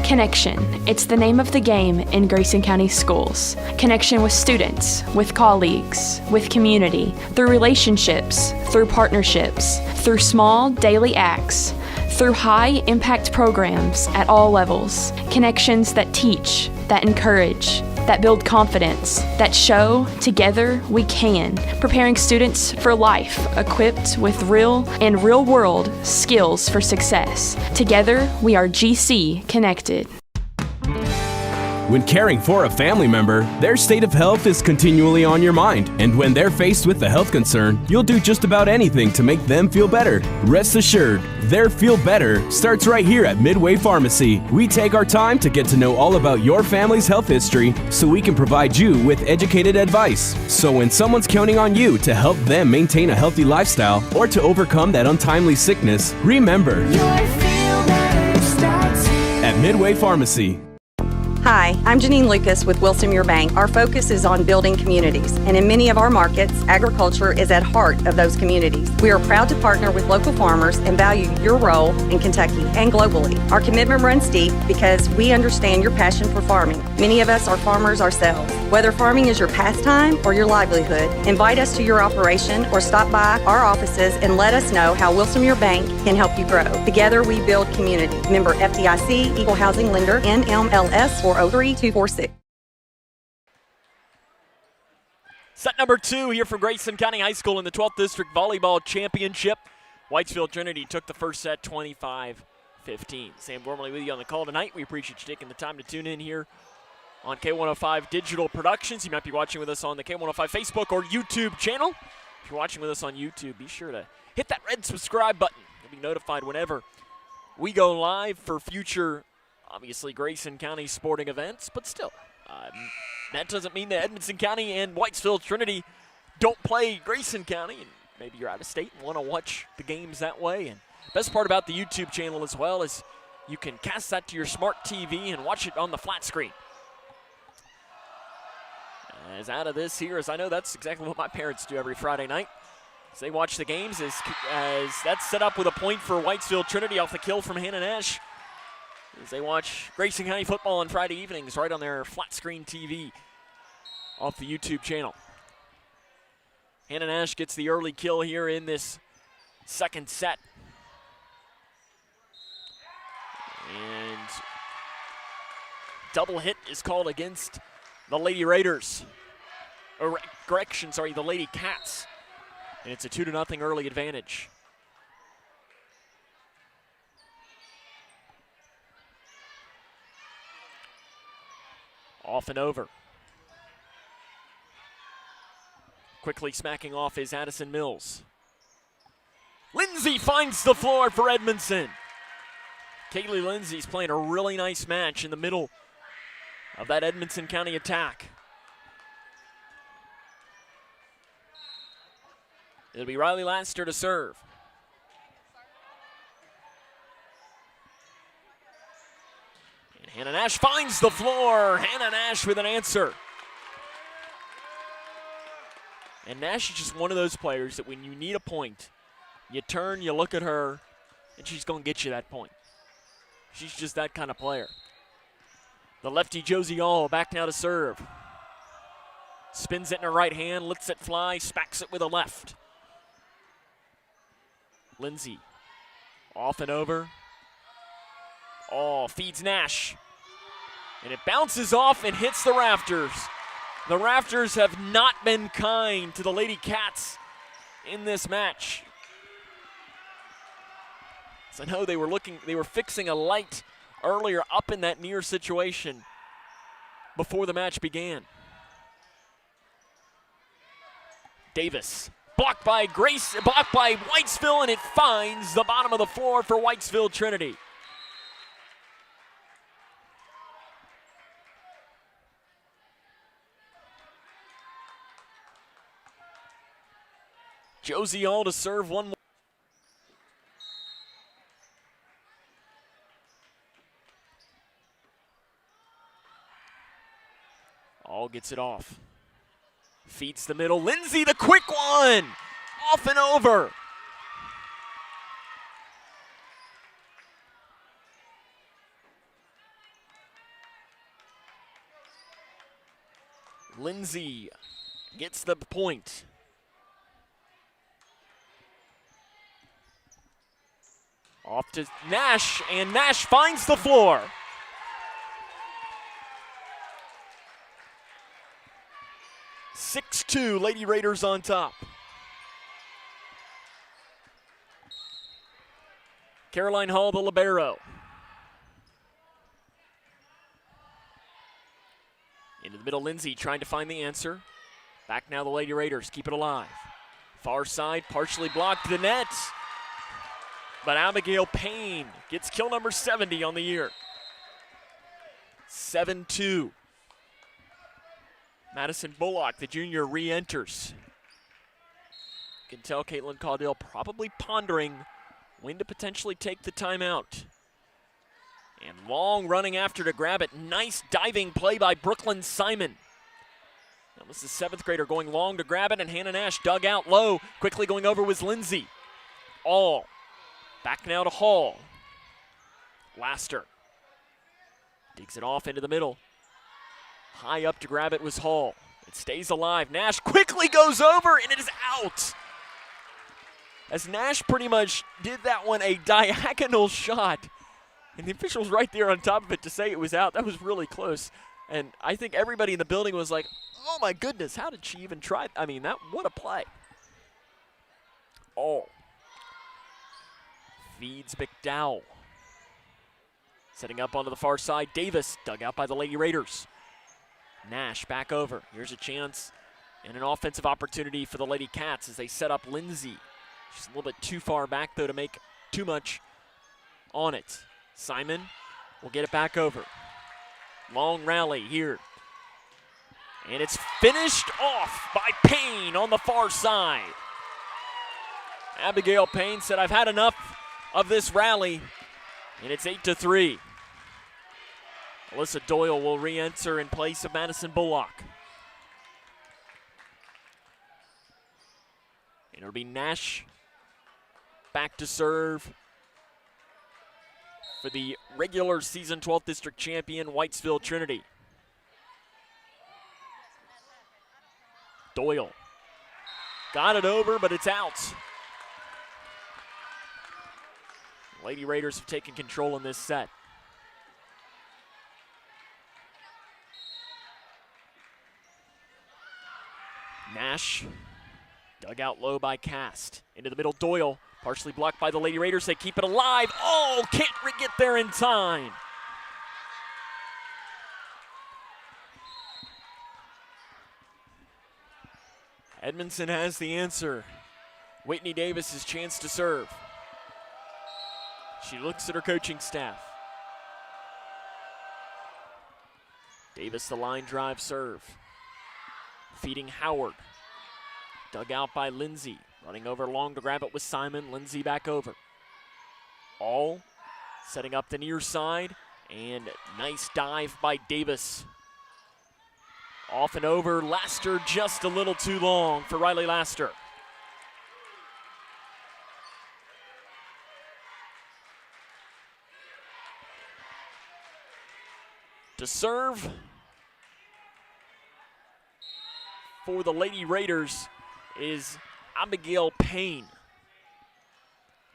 Connection. It's the name of the game in Grayson County schools. Connection with students, with colleagues, with community, through relationships, through partnerships, through small daily acts, through high-impact programs at all levels. Connections that teach, that encourage, that build confidence, that show together we can, preparing students for life, equipped with real and real-world skills for success. Together, we are GC Connected. When caring for a family member, their state of health is continually on your mind. And when they're faced with a health concern, you'll do just about anything to make them feel better. Rest assured, their feel better starts right here at Midway Pharmacy. We take our time to get to know all about your family's health history so we can provide you with educated advice. So when someone's counting on you to help them maintain a healthy lifestyle or to overcome that untimely sickness, remember, at Midway Pharmacy. Hi, I'm Janine Lucas with Wilson Muir Bank. Our focus is on building communities, and in many of our markets, agriculture is at heart of those communities. We are proud to partner with local farmers and value your role in Kentucky and globally. Our commitment runs deep because we understand your passion for farming. Many of us are farmers ourselves. Whether farming is your pastime or your livelihood, invite us to your operation or stop by our offices and let us know how Wilson Muir Bank can help you grow. Together we build community. Member FDIC, Equal Housing Lender, NMLS 403246. Set number 2 here from Grayson County High School in the 12th District Volleyball Championship. Whitesville Trinity took the first set 25-15. Sam Gormley with you on the call tonight. We appreciate you taking the time to tune in here on K105 Digital Productions. You might be watching with us on the K105 Facebook or YouTube channel. If you're watching with us on YouTube, be sure to hit that red subscribe button. You'll be notified whenever we go live for future, obviously, Grayson County sporting events, but still, that doesn't mean that Edmonson County and Whitesville Trinity don't play Grayson County, and maybe you're out of state and want to watch the games that way. And best part about the YouTube channel as well is you can cast that to your smart TV and watch it on the flat screen. As out of this here, as I know that's exactly what my parents do every Friday night. As they watch the games, as that's set up with a point for Whitesville Trinity off the kill from Hannah Nash. As they watch Grayson County football on Friday evenings right on their flat screen TV off the YouTube channel. Hannah Nash gets the early kill here in this second set. And double hit is called against the Lady Raiders. Or correction, sorry, the Lady Cats. And it's a 2-0 early advantage. Off and over. Quickly smacking off is Addison Mills. Lindsay finds the floor for Edmondson. Kaylee Lindsay's playing a really nice match in the middle of that Edmonson County attack. It'll be Riley Laster to serve. And Hannah Nash finds the floor. Hannah Nash with an answer. And Nash is just one of those players that when you need a point, you turn, you look at her, and she's going to get you that point. She's just that kind of player. The lefty Josie All back now to serve. Spins it in her right hand, lets it fly, smacks it with a left. Lindsay off and over. Oh, feeds Nash. And it bounces off and hits the rafters. The rafters have not been kind to the Lady Cats in this match. So I know they were fixing a light earlier up in that near situation before the match began. Davis, blocked by Whitesville, and it finds the bottom of the floor for Whitesville Trinity. Josie All to serve one more. All gets it off. Feeds the middle. Lindsay, the quick one! Off and over. Lindsay gets the point. Off to Nash, and Nash finds the floor. (6-2) Lady Raiders on top. Caroline Hall, the libero. Into the middle, Lindsay trying to find the answer. Back now the Lady Raiders, keep it alive. Far side, partially blocked to the net. But Abigail Payne gets kill number 70 on the year. 7-2. Madison Bullock, the junior, re-enters. You can tell Caitlin Caudill probably pondering when to potentially take the timeout. And long running after to grab it. Nice diving play by Brooklyn Simon. That was the 7th grader going long to grab it, and Hannah Nash dug out low. Quickly going over was Lindsay. All. Back now to Hall. Laster. Digs it off into the middle. High up to grab it was Hall. It stays alive. Nash quickly goes over, and it is out. As Nash pretty much did that one a diagonal shot. And the official's right there on top of it to say it was out. That was really close. And I think everybody in the building was like, oh my goodness, how did she even try? I mean, what a play. All. Feeds McDowell. Setting up onto the far side. Davis dug out by the Lady Raiders. Nash back over. Here's a chance and an offensive opportunity for the Lady Cats as they set up Lindsay. She's a little bit too far back, though, to make too much on it. Simon will get it back over. Long rally here. And it's finished off by Payne on the far side. Abigail Payne said, I've had enough of this rally, and it's 8-3. Alyssa Doyle will re-enter in place of Madison Bullock. And it'll be Nash back to serve for the regular season 12th district champion, Whitesville Trinity. Doyle got it over, but it's out. Lady Raiders have taken control in this set. Nash dug out low by Cast. Into the middle, Doyle, partially blocked by the Lady Raiders. They keep it alive. Oh, can't get there in time. Edmondson has the answer. Whitney Davis's chance to serve. She looks at her coaching staff. Davis, the line drive serve. Feeding Howard. Dug out by Lindsay. Running over long to grab it with Simon. Lindsay back over. All setting up the near side. And nice dive by Davis. Off and over. Laster just a little too long for Riley Laster. To serve for the Lady Raiders is Abigail Payne.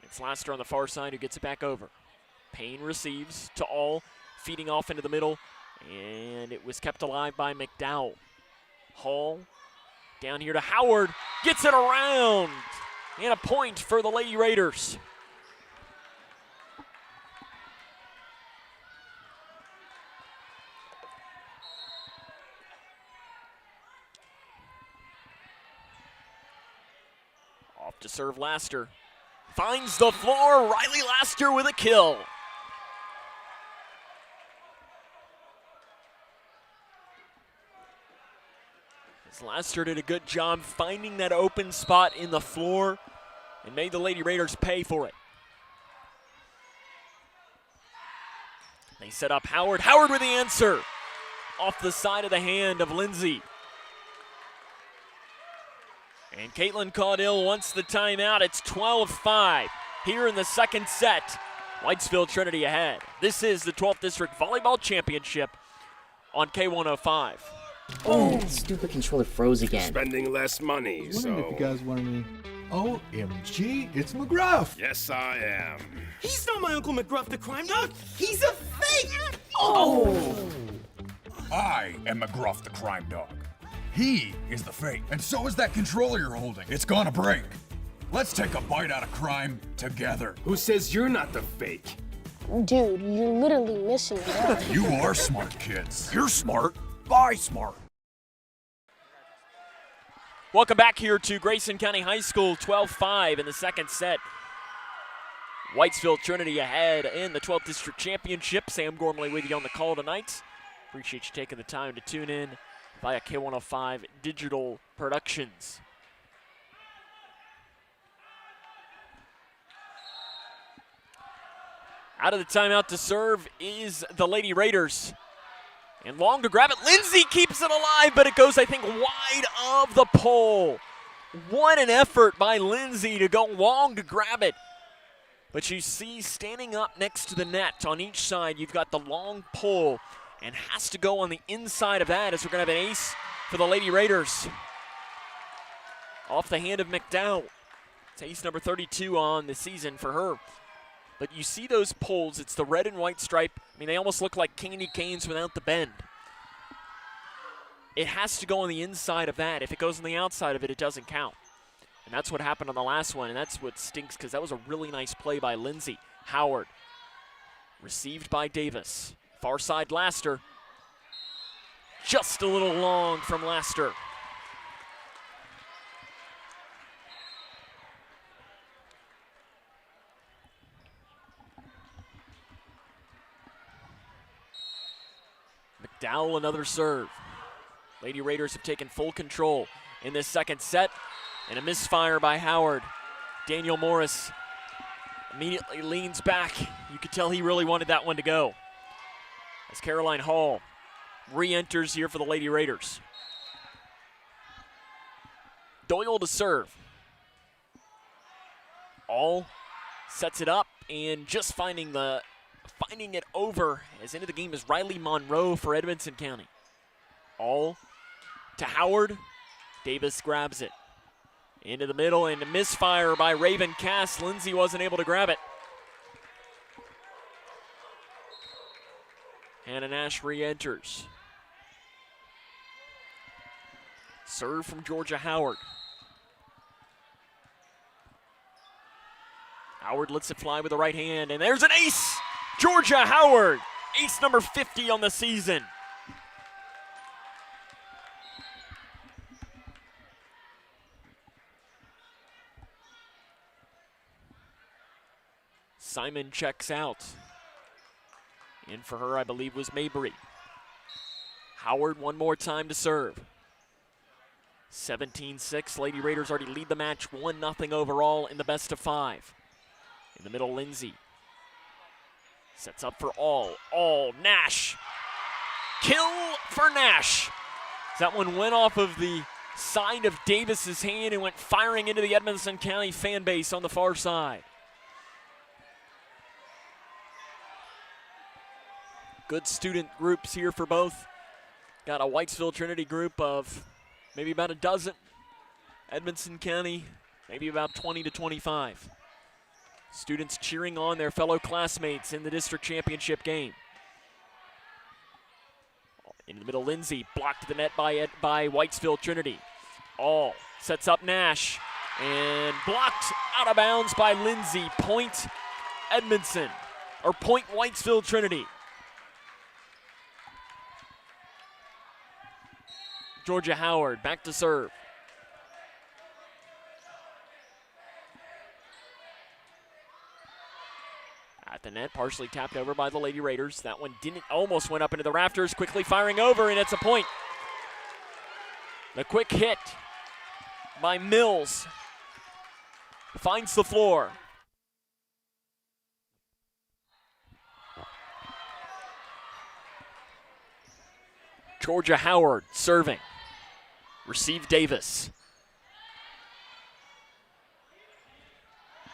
It's Laster on the far side who gets it back over. Payne receives to All, feeding off into the middle, And it was kept alive by McDowell. Hall down here to Howard, gets it around, and a point for the Lady Raiders. Off to serve Laster. Finds the floor, Riley Laster with a kill. Laster did a good job finding that open spot in the floor and made the Lady Raiders pay for it. They set up Howard. Howard with the answer. Off the side of the hand of Lindsay. And Caitlin Caudill wants the timeout. It's 12-5 here in the second set. Whitesville Trinity ahead. This is the 12th District Volleyball Championship on K105. Oh, the stupid controller froze again. Spending less money, I was wondering if you guys wanted me. OMG, it's McGruff. Yes, I am. He's not my Uncle McGruff the crime dog. He's a fake. I am McGruff the crime dog. He is the fake, and so is that controller you're holding. It's gonna break. Let's take a bite out of crime together. Who says you're not the fake? Dude, you're literally missing it all. You are smart, kids. You're smart. Buy smart. Welcome back here to Grayson County High School, 12-5 in the second set. Whitesville Trinity ahead in the 12th District Championship. Sam Gormley with you on the call tonight. Appreciate you taking the time to tune in via K105 Digital Productions. Out of the timeout to serve is the Lady Raiders. And long to grab it. Lindsay keeps it alive, but it goes, I think, wide of the pole. What an effort by Lindsay to go long to grab it. But you see, standing up next to the net on each side, you've got the long pole, and has to go on the inside of that as we're going to have an ace for the Lady Raiders. Off the hand of McDowell. It's ace number 32 on the season for her. But you see those poles, it's the red and white stripe. I mean, they almost look like candy canes without the bend. It has to go on the inside of that. If it goes on the outside of it, it doesn't count. And that's what happened on the last one, and that's what stinks because that was a really nice play by Lindsay. Howard, received by Davis. Far side Laster. Just a little long from Laster. McDowell, another serve. Lady Raiders have taken full control in this second set, and a misfire by Howard. Daniel Morris immediately leans back. You could tell he really wanted that one to go. As Caroline Hall re-enters here for the Lady Raiders. Doyle to serve. All sets it up, and just finding it over as into the game is Riley Monroe for Edmonson County. All to Howard. Davis grabs it. Into the middle, and a misfire by Raven Cass. Lindsay wasn't able to grab it. Hannah Nash re-enters. Serve from Georgia Howard. Howard lets it fly with the right hand, and there's an ace! Georgia Howard, ace number 50 on the season. Simon checks out. In for her, I believe, was Mabry. Howard one more time to serve. 17-6, Lady Raiders already lead the match 1-0 overall in the best of 5. In the middle, Lindsay. Sets up for All, Nash. Kill for Nash. That one went off of the side of Davis's hand and went firing into the Edmonson County fan base on the far side. Good student groups here for both. Got a Whitesville Trinity group of maybe about a dozen. Edmonson County, maybe about 20 to 25. Students cheering on their fellow classmates in the district championship game. In the middle, Lindsay blocked to the net by Whitesville Trinity. All sets up Nash and blocked out of bounds by Lindsay. Point Edmonson, or point Whitesville Trinity. Georgia Howard back to serve. At the net, partially tapped over by the Lady Raiders. That one almost went up into the rafters, quickly firing over, and it's a point. The quick hit by Mills finds the floor. Georgia Howard serving. Received Davis.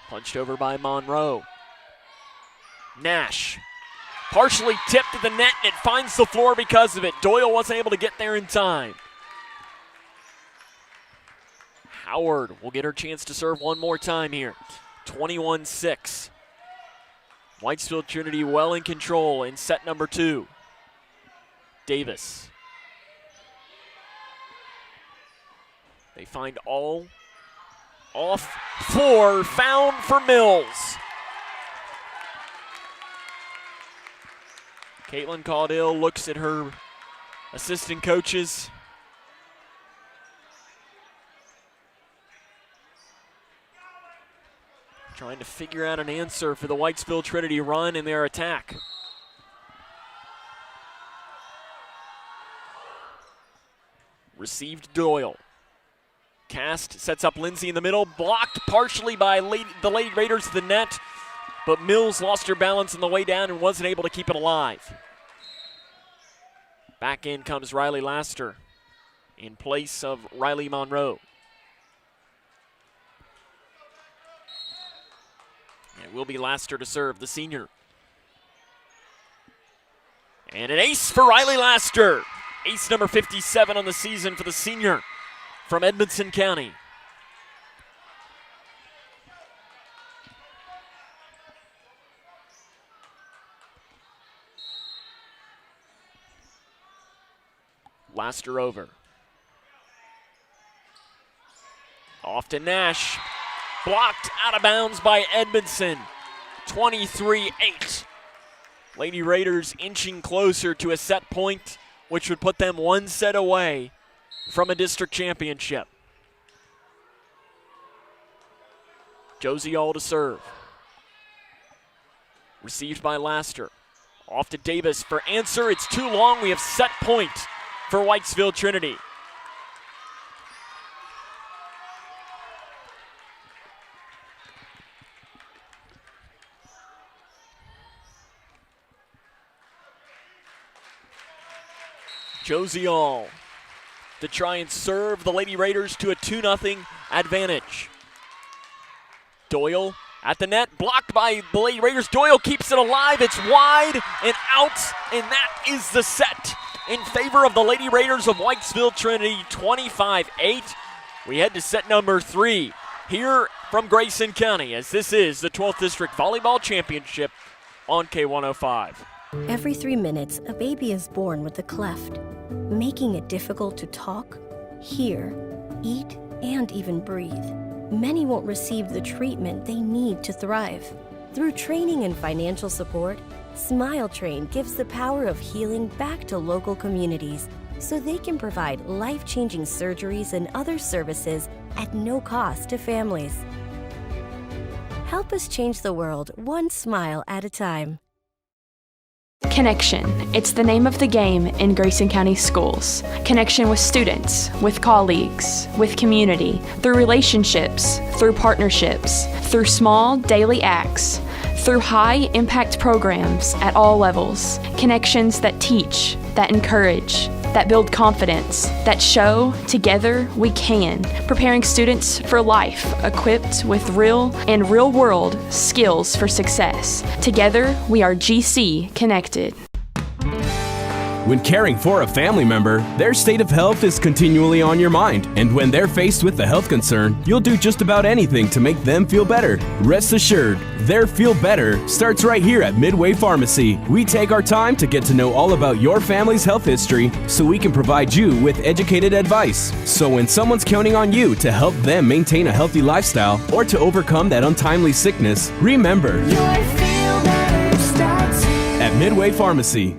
Punched over by Monroe. Nash, partially tipped to the net, and it finds the floor because of it. Doyle wasn't able to get there in time. Howard will get her chance to serve one more time here. 21-6. Whitesville Trinity well in control in set number 2. Davis. They find all off 4, found for Mills. Caitlin Caudill looks at her assistant coaches. Trying to figure out an answer for the Whitesville Trinity run in their attack. Received Doyle. Cast sets up Lindsay in the middle, blocked partially by the Lady Raiders to the net. But Mills lost her balance on the way down and wasn't able to keep it alive. Back in comes Riley Laster in place of Riley Monroe. And it will be Laster to serve, the senior. And an ace for Riley Laster. Ace number 57 on the season for the senior from Edmonson County. Laster over. Off to Nash. Blocked out of bounds by Edmonson. 23-8. Lady Raiders inching closer to a set point, which would put them one set away from a district championship. Josie All to serve. Received by Laster. Off to Davis for answer. It's too long. We have set point for Whitesville Trinity. Josie All to try and serve the Lady Raiders to a 2-0 advantage. Doyle at the net, blocked by the Lady Raiders. Doyle keeps it alive. It's wide and out, and that is the set in favor of the Lady Raiders of Whitesville Trinity, 25-8. We head to set number 3 here from Grayson County, as this is the 12th District Volleyball Championship on K105. Every 3 minutes, a baby is born with a cleft, making it difficult to talk, hear, eat, and even breathe. Many won't receive the treatment they need to thrive. Through training and financial support, Smile Train gives the power of healing back to local communities so they can provide life-changing surgeries and other services at no cost to families. Help us change the world one smile at a time. Connection. It's the name of the game in Grayson County Schools. Connection with students, with colleagues, with community, through relationships, through partnerships, through small daily acts, through high-impact programs at all levels. Connections that teach, that encourage, that build confidence, that show together we can, preparing students for life, equipped with real and real-world skills for success. Together, we are GC Connected. When caring for a family member, their state of health is continually on your mind. And when they're faced with a health concern, you'll do just about anything to make them feel better. Rest assured, their feel better starts right here at Midway Pharmacy. We take our time to get to know all about your family's health history so we can provide you with educated advice. So when someone's counting on you to help them maintain a healthy lifestyle or to overcome that untimely sickness, remember, at Midway Pharmacy.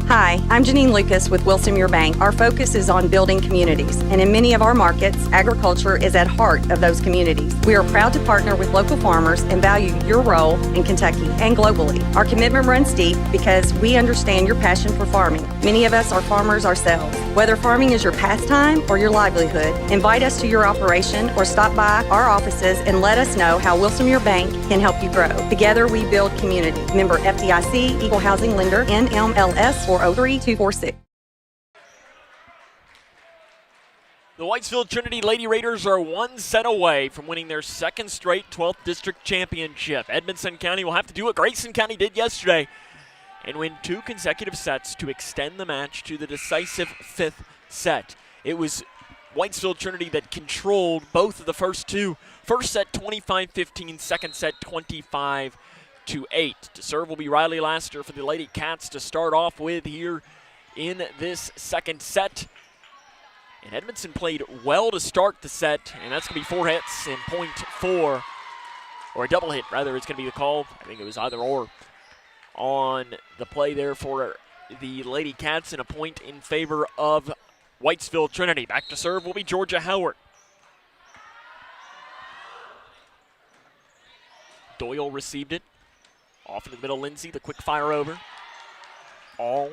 Hi, I'm Janine Lucas with Wilson Muir Bank. Our focus is on building communities, and in many of our markets, agriculture is at heart of those communities. We are proud to partner with local farmers and value your role in Kentucky and globally. Our commitment runs deep because we understand your passion for farming. Many of us are farmers ourselves. Whether farming is your pastime or your livelihood, invite us to your operation or stop by our offices and let us know how Wilson Muir Bank can help you grow. Together we build community. Member FDIC, Equal Housing Lender, NMLS 403246. The Whitesville Trinity Lady Raiders are one set away from winning their second straight 12th District Championship. Edmonson County will have to do what Grayson County did yesterday and win 2 consecutive sets to extend the match to the decisive 5th set. It was Whitesville Trinity that controlled both of the first two. First set 25-15, second set 25-8. To serve will be Riley Laster for the Lady Cats to start off with here in this second set. And Edmonson played well to start the set, and that's going to be 4 hits in .4, or a double hit, rather, it's going to be the call. I think it was either or on the play there for the Lady Cats, and a point in favor of Whitesville Trinity. Back to serve will be Georgia Howard. Doyle received it. Off in the middle, Lindsay, the quick fire over. All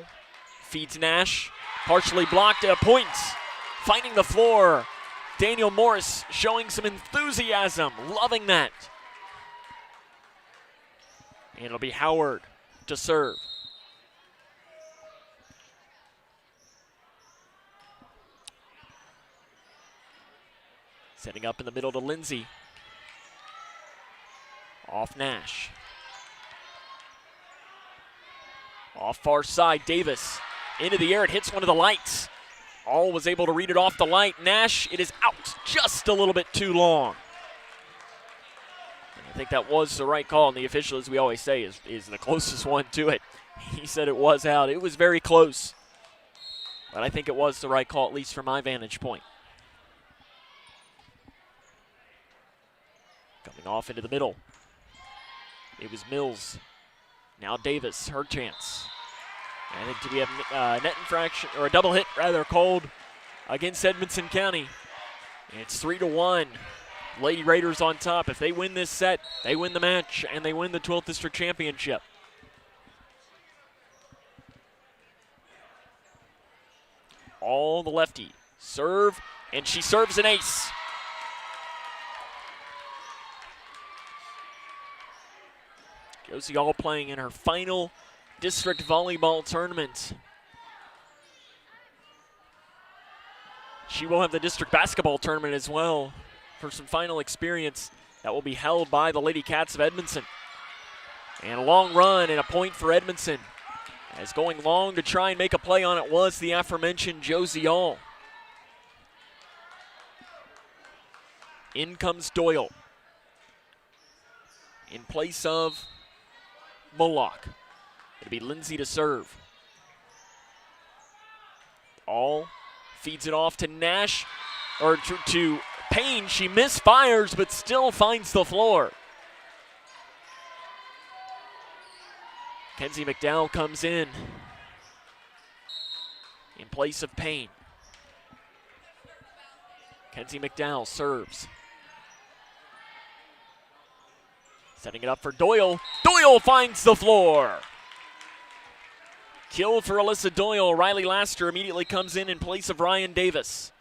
feeds Nash, partially blocked, points. Finding the floor. Daniel Morris showing some enthusiasm, loving that. And it'll be Howard to serve. Setting up in the middle to Lindsay. Off Nash. Off far side, Davis. Into the air, it hits one of the lights. All was able to read it off the light. Nash, it is out just a little bit too long. And I think that was the right call, and the official, as we always say, is the closest one to it. He said it was out. It was very close. But I think it was the right call, at least from my vantage point. Coming off into the middle. It was Mills. Now Davis, her chance. I think we have net infraction, or a double hit rather, called against Edmonson County. It's 3-1. Lady Raiders on top. If they win this set, they win the match, and they win the 12th District Championship. All the lefty. Serve, and she serves an ace. Josie All playing in her final district volleyball tournament. She will have the district basketball tournament as well for some final experience that will be held by the Lady Cats of Edmonson. And a long run and a point for Edmonson. As going long to try and make a play on it was the aforementioned Josie All. In comes Doyle in place of Moloch. It'll be Lindsay to serve. All feeds it off to Nash, or to Payne. She misfires, but still finds the floor. Kenzie McDowell comes in place of Payne. Kenzie McDowell serves. Setting it up for Doyle. Doyle finds the floor. Kill for Alyssa Doyle. Riley Laster immediately comes in place of Ryan Davis.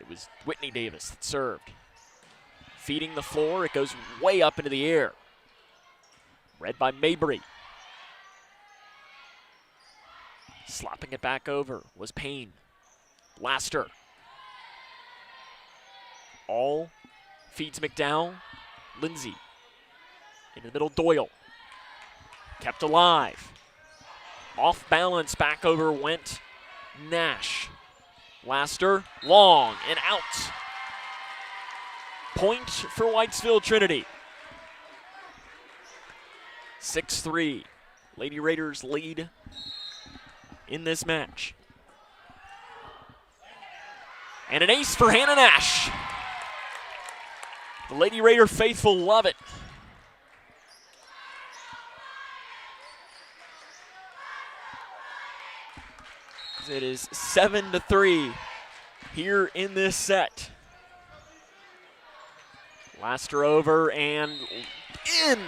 It was Whitney Davis that served. Feeding the floor, it goes way up into the air. Read by Mabry. Slopping it back over was Payne. Laster All feeds McDowell. Lindsay into the middle, Doyle. Kept alive. Off balance, back over went Nash. Laster, long and out. Point for Whitesville Trinity. 6-3. Lady Raiders lead in this match. And an ace for Hannah Nash. The Lady Raider faithful love it. It is 7-3 here in this set. Laster over and in.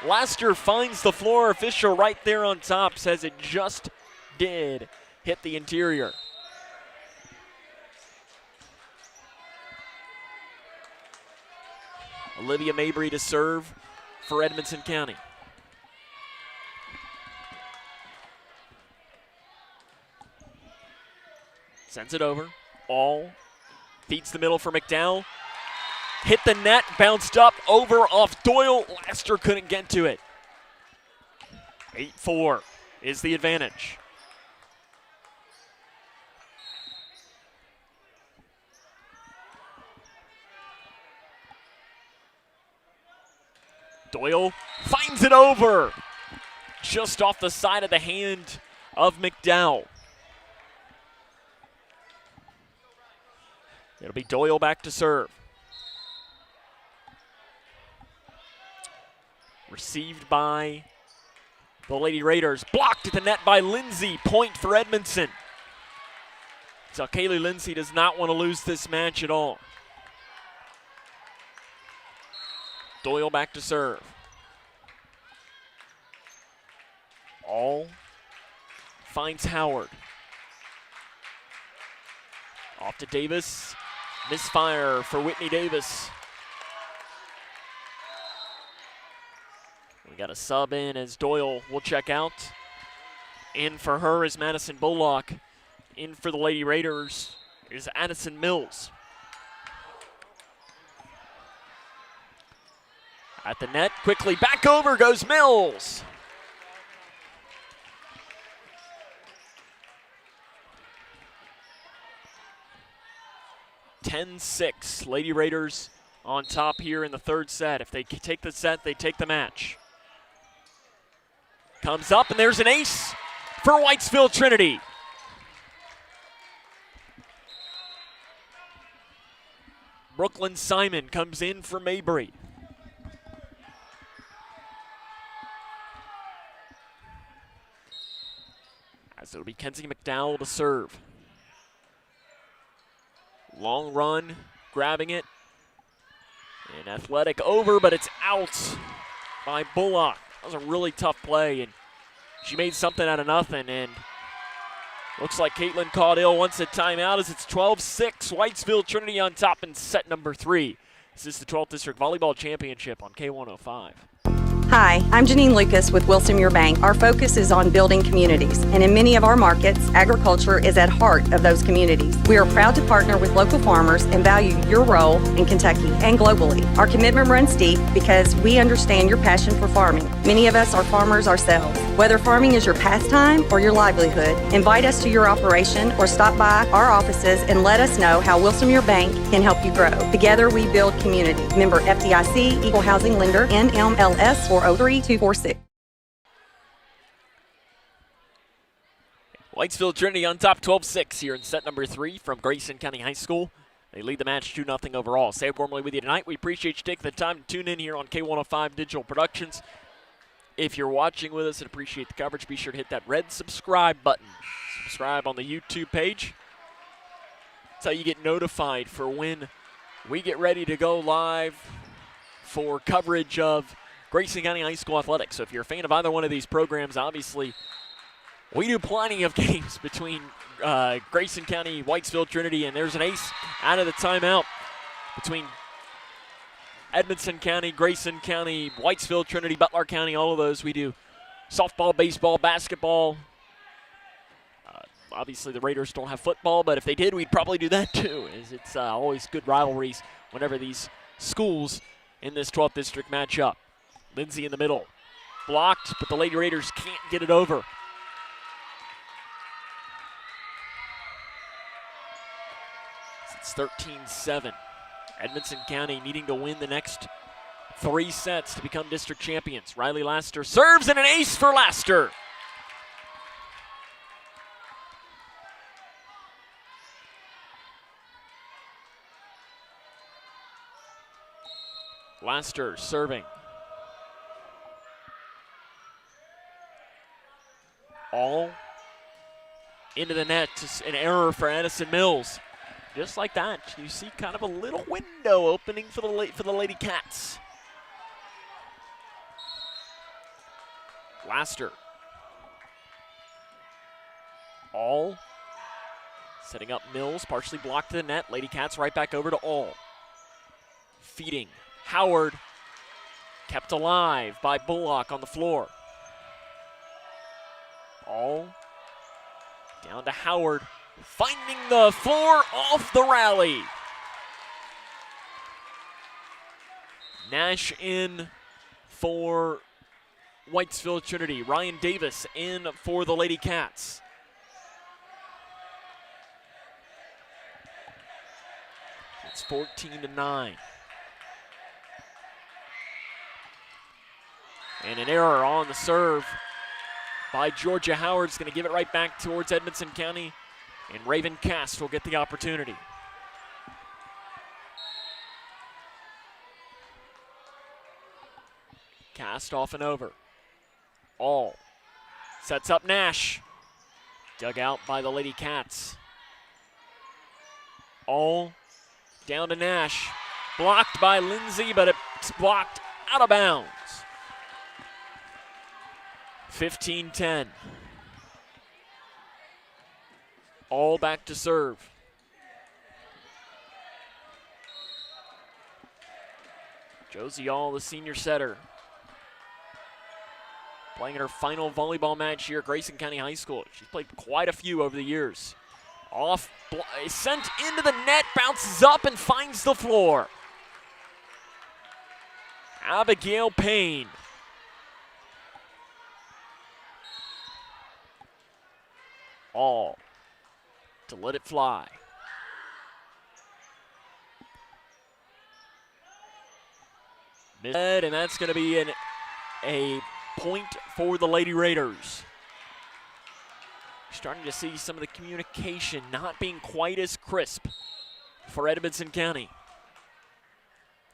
Laster finds the floor. Official right there on top says it just did hit the interior. Olivia Mabry to serve for Edmonson County. Sends it over. All feeds the middle for McDowell. Hit the net, bounced up, over, off Doyle. Laster couldn't get to it. 8-4 is the advantage. Doyle finds it over. Just off the side of the hand of McDowell. It'll be Doyle back to serve. Received by the Lady Raiders. Blocked at the net by Lindsay. Point for Edmondson. So Kaylee Lindsay does not want to lose this match at all. Doyle back to serve. All finds Howard. Off to Davis. Misfire for Whitney Davis. We got a sub in as Doyle will check out. In for her is Madison Bullock. In for the Lady Raiders is Addison Mills. At the net, quickly back over goes Mills. (10-6). Lady Raiders on top here in the third set. If they take the set, they take the match. Comes up, and there's an ace for Whitesville Trinity. Brooklyn Simon comes in for Mabry. As it'll be Kenzie McDowell to serve. Long run, grabbing it. And athletic over, but it's out by Bullock. That was a really tough play, and she made something out of nothing, and looks like Caitlin Caudill wants a timeout as it's 12-6. Whitesville Trinity on top in set number 3. This is the 12th District Volleyball Championship on K105. Hi, I'm Janine Lucas with Wilson Muir Bank. Our focus is on building communities, and in many of our markets, agriculture is at heart of those communities. We are proud to partner with local farmers and value your role in Kentucky and globally. Our commitment runs deep because we understand your passion for farming. Many of us are farmers ourselves. Whether farming is your pastime or your livelihood, invite us to your operation or stop by our offices and let us know how Wilson Muir Bank can help you grow. Together we build community. Member FDIC, Equal Housing Lender, NMLS 403246. Whitesville Trinity on top 12-6 here in set number 3 from Grayson County High School. They lead the match 2-0 overall. Sam Gormley with you tonight. We appreciate you taking the time to tune in here on K105 Digital Productions. If you're watching with us and appreciate the coverage, be sure to hit that red subscribe button. Subscribe on the YouTube page. That's how you get notified for when we get ready to go live for coverage of Grayson County High School athletics. So if you're a fan of either one of these programs, obviously we do plenty of games between Grayson County, Whitesville Trinity, and there's an ace out of the timeout between Edmonson County, Grayson County, Whitesville Trinity, Butler County, all of those. We do softball, baseball, basketball, obviously the Raiders don't have football, but if they did, we'd probably do that too, as it's always good rivalries whenever these schools in this 12th district match up. Lindsay in the middle. Blocked, but the Lady Raiders can't get it over. It's 13-7. Edmonson County needing to win the next 3 sets to become district champions. Riley Laster serves, and an ace for Laster. Laster serving. All into the net. An error for Addison Mills. Just like that, you see kind of a little window opening for the Lady Cats. Laster. All setting up Mills, partially blocked to the net. Lady Cats right back over to All. Feeding. Howard kept alive by Bullock on the floor. All down to Howard, finding the floor off the rally. Nash in for Whitesville Trinity. Ryan Davis in for the Lady Cats. It's 14-9. And an error on the serve by Georgia Howard's going to give it right back towards Edmonson County, and Raven Cast will get the opportunity. Cast off and over. All sets up Nash. Dug out by the Lady Cats. All down to Nash. Blocked by Lindsay, but it's blocked out of bounds. 15-10. All back to serve. Josie All, the senior setter, playing in her final volleyball match here at Grayson County High School. She's played quite a few over the years. Off, sent into the net, bounces up and finds the floor. Abigail Payne. All to let it fly. And that's going to be a point for the Lady Raiders. Starting to see some of the communication not being quite as crisp for Edmonson County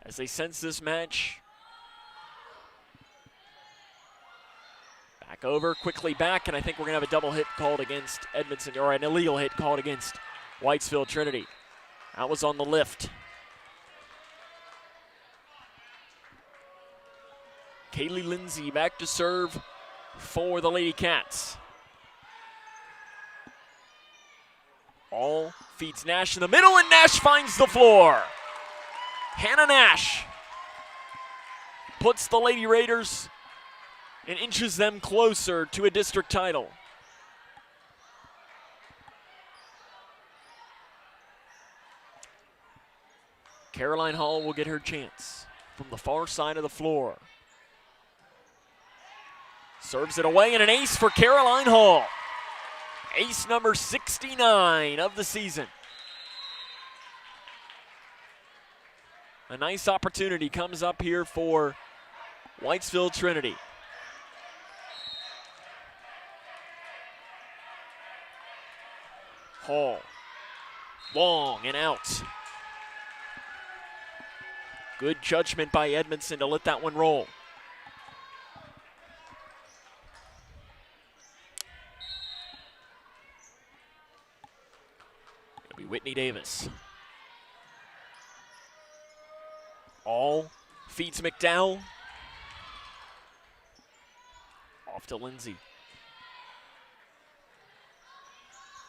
as they sense this match. Back over, quickly back, and I think we're going to have a double hit called against Edmonton, or an illegal hit called against Whitesville Trinity. That was on the lift. Kaylee Lindsay back to serve for the Lady Cats. All feeds Nash in the middle, and Nash finds the floor. Hannah Nash puts the Lady Raiders and inches them closer to a district title. Caroline Hall will get her chance from the far side of the floor. Serves it away, and an ace for Caroline Hall. Ace number 69 of the season. A nice opportunity comes up here for Whitesville Trinity. Hall, long and out. Good judgment by Edmondson to let that one roll. It'll be Whitney Davis. All feeds McDowell. Off to Lindsay.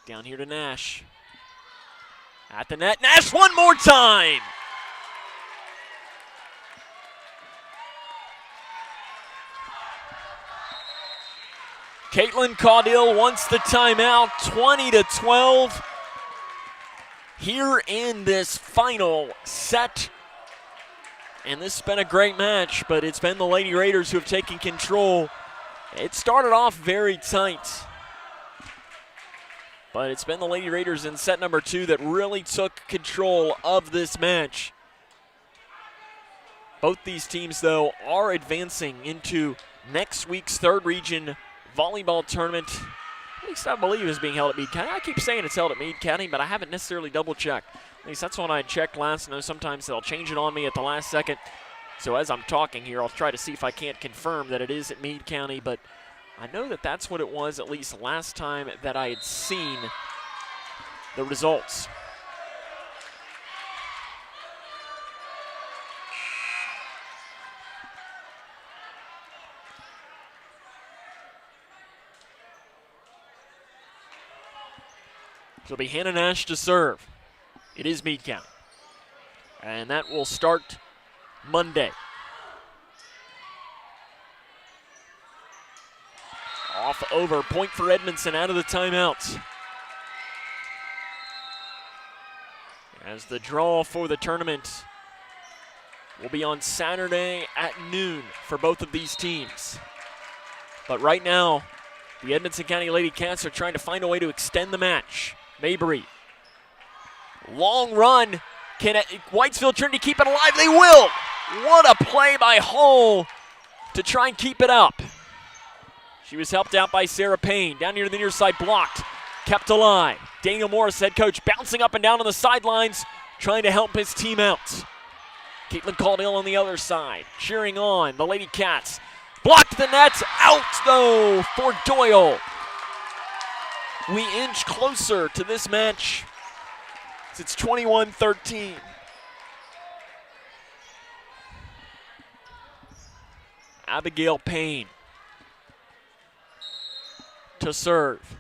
Down here to Nash. At the net, Nash one more time! Caitlin Caudill wants the timeout, 20-12. Here in this final set. And this has been a great match, but it's been the Lady Raiders who have taken control. It started off very tight, but it's been the Lady Raiders in set number 2 that really took control of this match. Both these teams, though, are advancing into next week's 3rd region volleyball tournament. At least I believe is being held at Meade County. I keep saying it's held at Meade County, but I haven't necessarily double-checked. At least that's when I checked last. I know sometimes they'll change it on me at the last second. So as I'm talking here, I'll try to see if I can't confirm that it is at Meade County, but I know that that's what it was at least last time that I had seen the results. It'll be Hannah Nash to serve. It is Meade County. And that will start Monday. Off over, point for Edmonson out of the timeouts. As the draw for the tournament will be on Saturday at noon for both of these teams. But right now, the Edmonson County Lady Cats are trying to find a way to extend the match. Mabry. Long run. Can Whitesville Trinity keep it alive? They will. What a play by Hull to try and keep it up. She was helped out by Sarah Payne. Down near the near side, blocked. Kept alive. Daniel Morris, head coach, bouncing up and down on the sidelines, trying to help his team out. Caitlin Caudill on the other side, cheering on the Lady Cats. Blocked the net. Out, though, for Doyle. We inch closer to this match. It's 21-13. Abigail Payne to serve.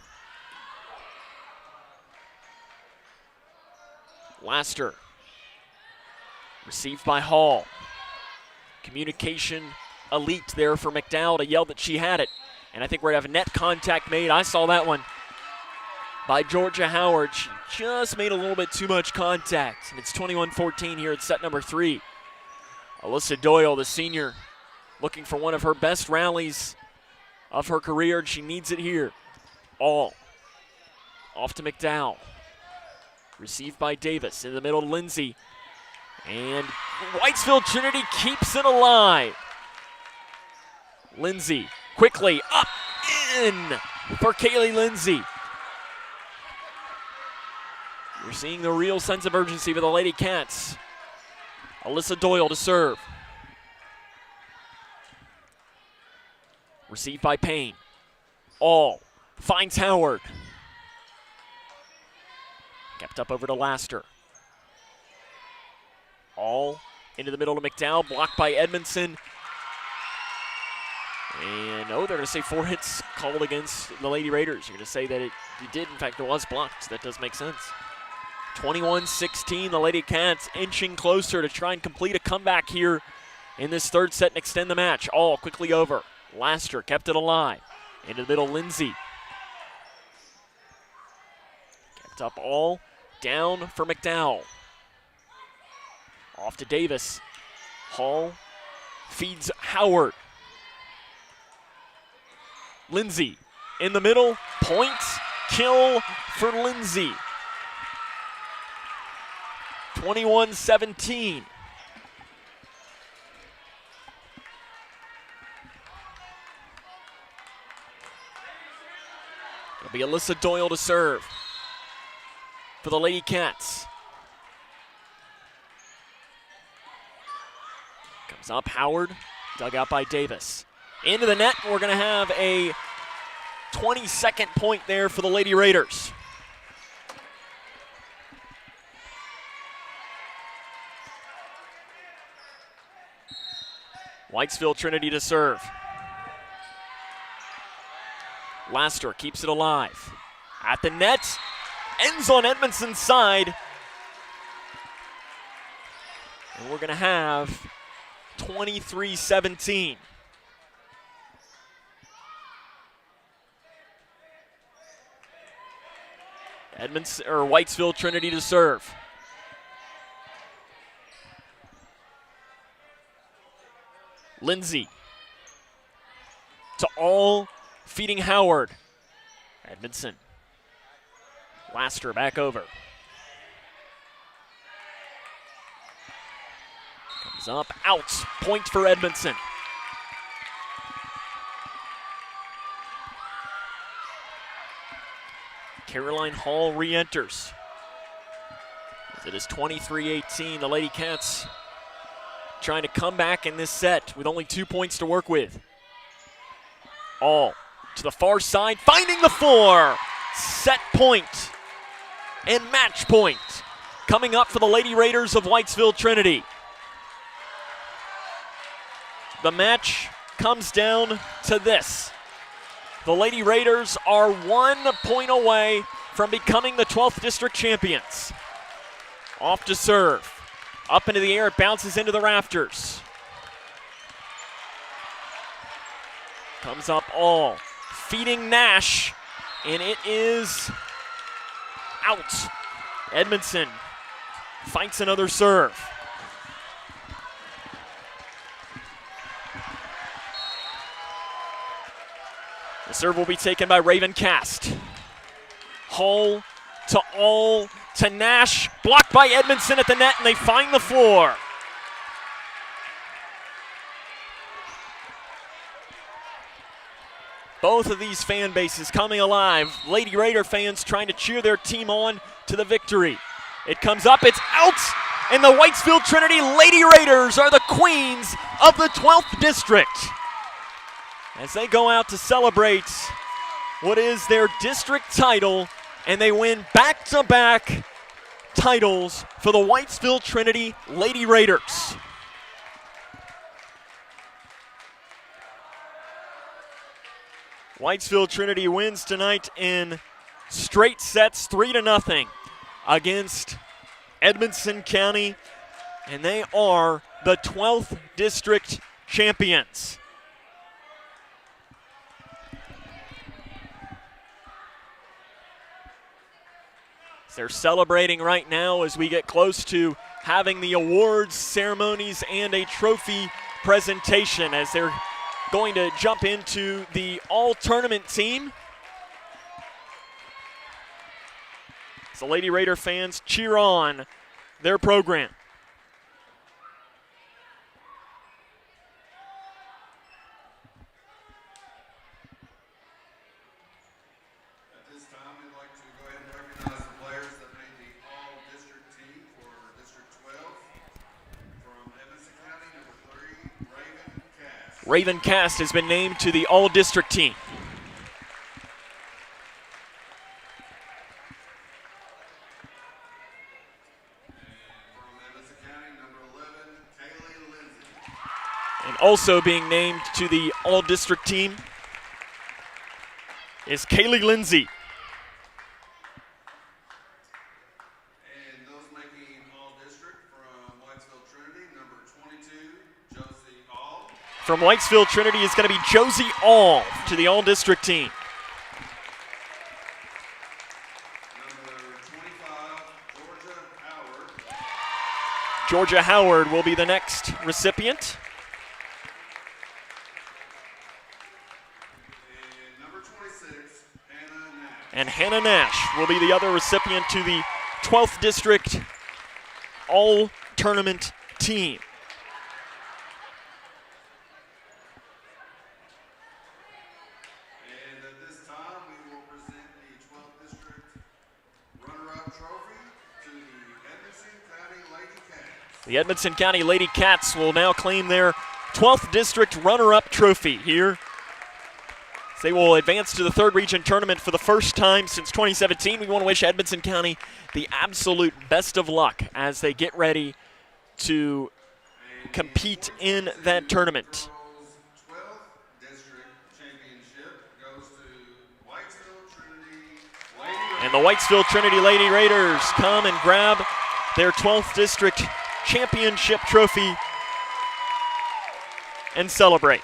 Laster. Received by Hall. Communication elite there for McDowell to yell that she had it. And I think we're going to have net contact made. I saw that one by Georgia Howard. She just made a little bit too much contact. And it's 21-14 here at set number 3. Alyssa Doyle, the senior, looking for one of her best rallies of her career, and she needs it here. All off to McDowell. Received by Davis. In the middle, Lindsay. And Whitesville Trinity keeps it alive. Lindsay quickly up in for Kaylee Lindsay. We're seeing the real sense of urgency for the Lady Cats. Alyssa Doyle to serve. Received by Payne. All finds Howard. Kept up over to Laster. All into the middle to McDowell, blocked by Edmondson. And they're going to say 4 hits called against the Lady Raiders. You're going to say that it did, in fact, it was blocked. That does make sense. 21-16, the Lady Cats inching closer to try and complete a comeback here in this 3rd set and extend the match. All quickly over. Laster kept it alive. Into the middle, Lindsay. Kept up All. Down for McDowell. Off to Davis. Hall feeds Howard. Lindsay in the middle. Point. Kill for Lindsay. 21-17. It'll be Alyssa Doyle to serve for the Lady Cats. Comes up Howard, dug out by Davis. Into the net, we're going to have a 22nd point there for the Lady Raiders. Whitesville Trinity to serve. Laster keeps it alive. At the net, ends on Edmondson's side. And we're going to have 23-17. Whitesville Trinity to serve. Lindsay to all, feeding Howard. Edmondson. Laster back over. Comes up, out. Point for Edmondson. Caroline Hall re-enters. It is 23-18. The Lady Cats trying to come back in this set with only 2 points to work with. All to the far side, finding the floor. Set point and match point coming up for the Lady Raiders of Whitesville Trinity. The match comes down to this. The Lady Raiders are 1 point away from becoming the 12th district champions. Off to serve. Up into the air, it bounces into the rafters. Comes up all. Feeding Nash, and it is out. Edmondson fights another serve. The serve will be taken by Raven Cast. Hall to all to Nash, blocked by Edmondson at the net, and they find the floor. Both of these fan bases coming alive. Lady Raider fans trying to cheer their team on to the victory. It comes up, it's out, and the Whitesville Trinity Lady Raiders are the queens of the 12th district as they go out to celebrate what is their district title, and they win back-to-back titles for the Whitesville Trinity Lady Raiders. Whitesville Trinity wins tonight in straight sets, 3-0 against Edmonson County, and they are the 12th district champions. They're celebrating right now as we get close to having the awards ceremonies and a trophy presentation, as they're going to jump into the all-tournament team. As the Lady Raider fans cheer on their program. At this time, we'd like to go ahead and recognize the players that made the all-district team for District 12. From Edmonson County, number 3, Raven Cast. Raven Cast has been named to the all-district team. And also being named to the all-district team is Kaylee Lindsay. And those making all-district from Whitesville Trinity, number 22, Josie All. From Whitesville Trinity is going to be Josie All to the all-district team. Number 25, Georgia Howard. Georgia Howard will be the next recipient. And Hannah Nash will be the other recipient to the 12th District All-Tournament team. And at this time, we will present the 12th District runner-up trophy to the Edmonson County Lady Cats. The Edmonson County Lady Cats will now claim their 12th District runner-up trophy here. They will advance to the third region tournament for the first time since 2017. We want to wish Edmonson County the absolute best of luck as they get ready to compete in that tournament. And the Whitesville Trinity Lady Raiders come and grab their 12th District Championship trophy and celebrate.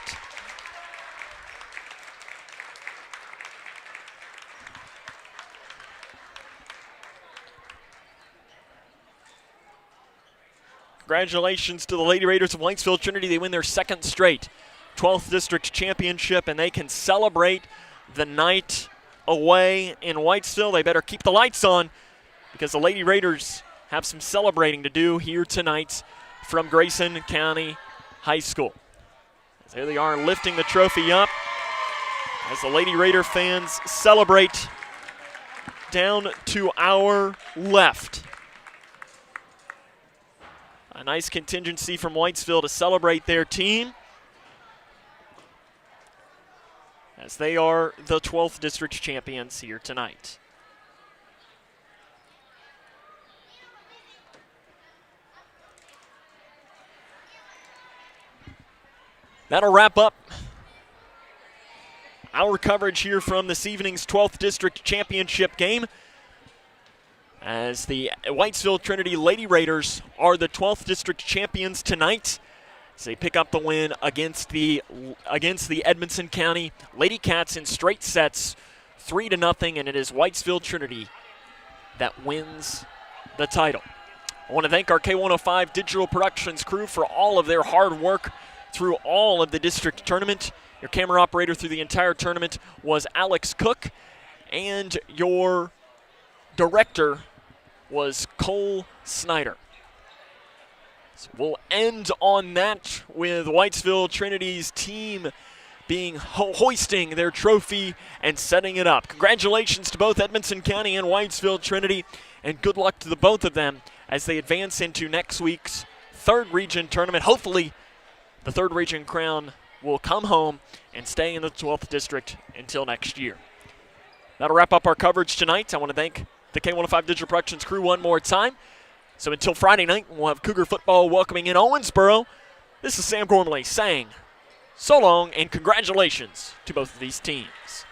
Congratulations to the Lady Raiders of Whitesville Trinity. They win their second straight 12th District Championship, and they can celebrate the night away in Whitesville. They better keep the lights on because the Lady Raiders have some celebrating to do here tonight from Grayson County High School. There they are lifting the trophy up as the Lady Raider fans celebrate down to our left. A nice contingency from Whitesville to celebrate their team, as they are the 12th District champions here tonight. That'll wrap up our coverage here from this evening's 12th District Championship game, as the Whitesville Trinity Lady Raiders are the 12th District champions tonight, as they pick up the win against the Edmonson County Lady Cats in straight sets, 3-0, and it is Whitesville Trinity that wins the title. I want to thank our K105 Digital Productions crew for all of their hard work through all of the district tournament. Your camera operator through the entire tournament was Alex Cook, and your director was Cole Snyder. So we'll end on that with Whitesville Trinity's team being hoisting their trophy and setting it up. Congratulations to both Edmonson County and Whitesville Trinity, and good luck to the both of them as they advance into next week's 3rd Region tournament. Hopefully the 3rd Region crown will come home and stay in the 12th District until next year. That'll wrap up our coverage tonight. I want to thank the K105 Digital Productions crew one more time. So until Friday night, we'll have Cougar football welcoming in Owensboro. This is Sam Gormley saying so long and congratulations to both of these teams.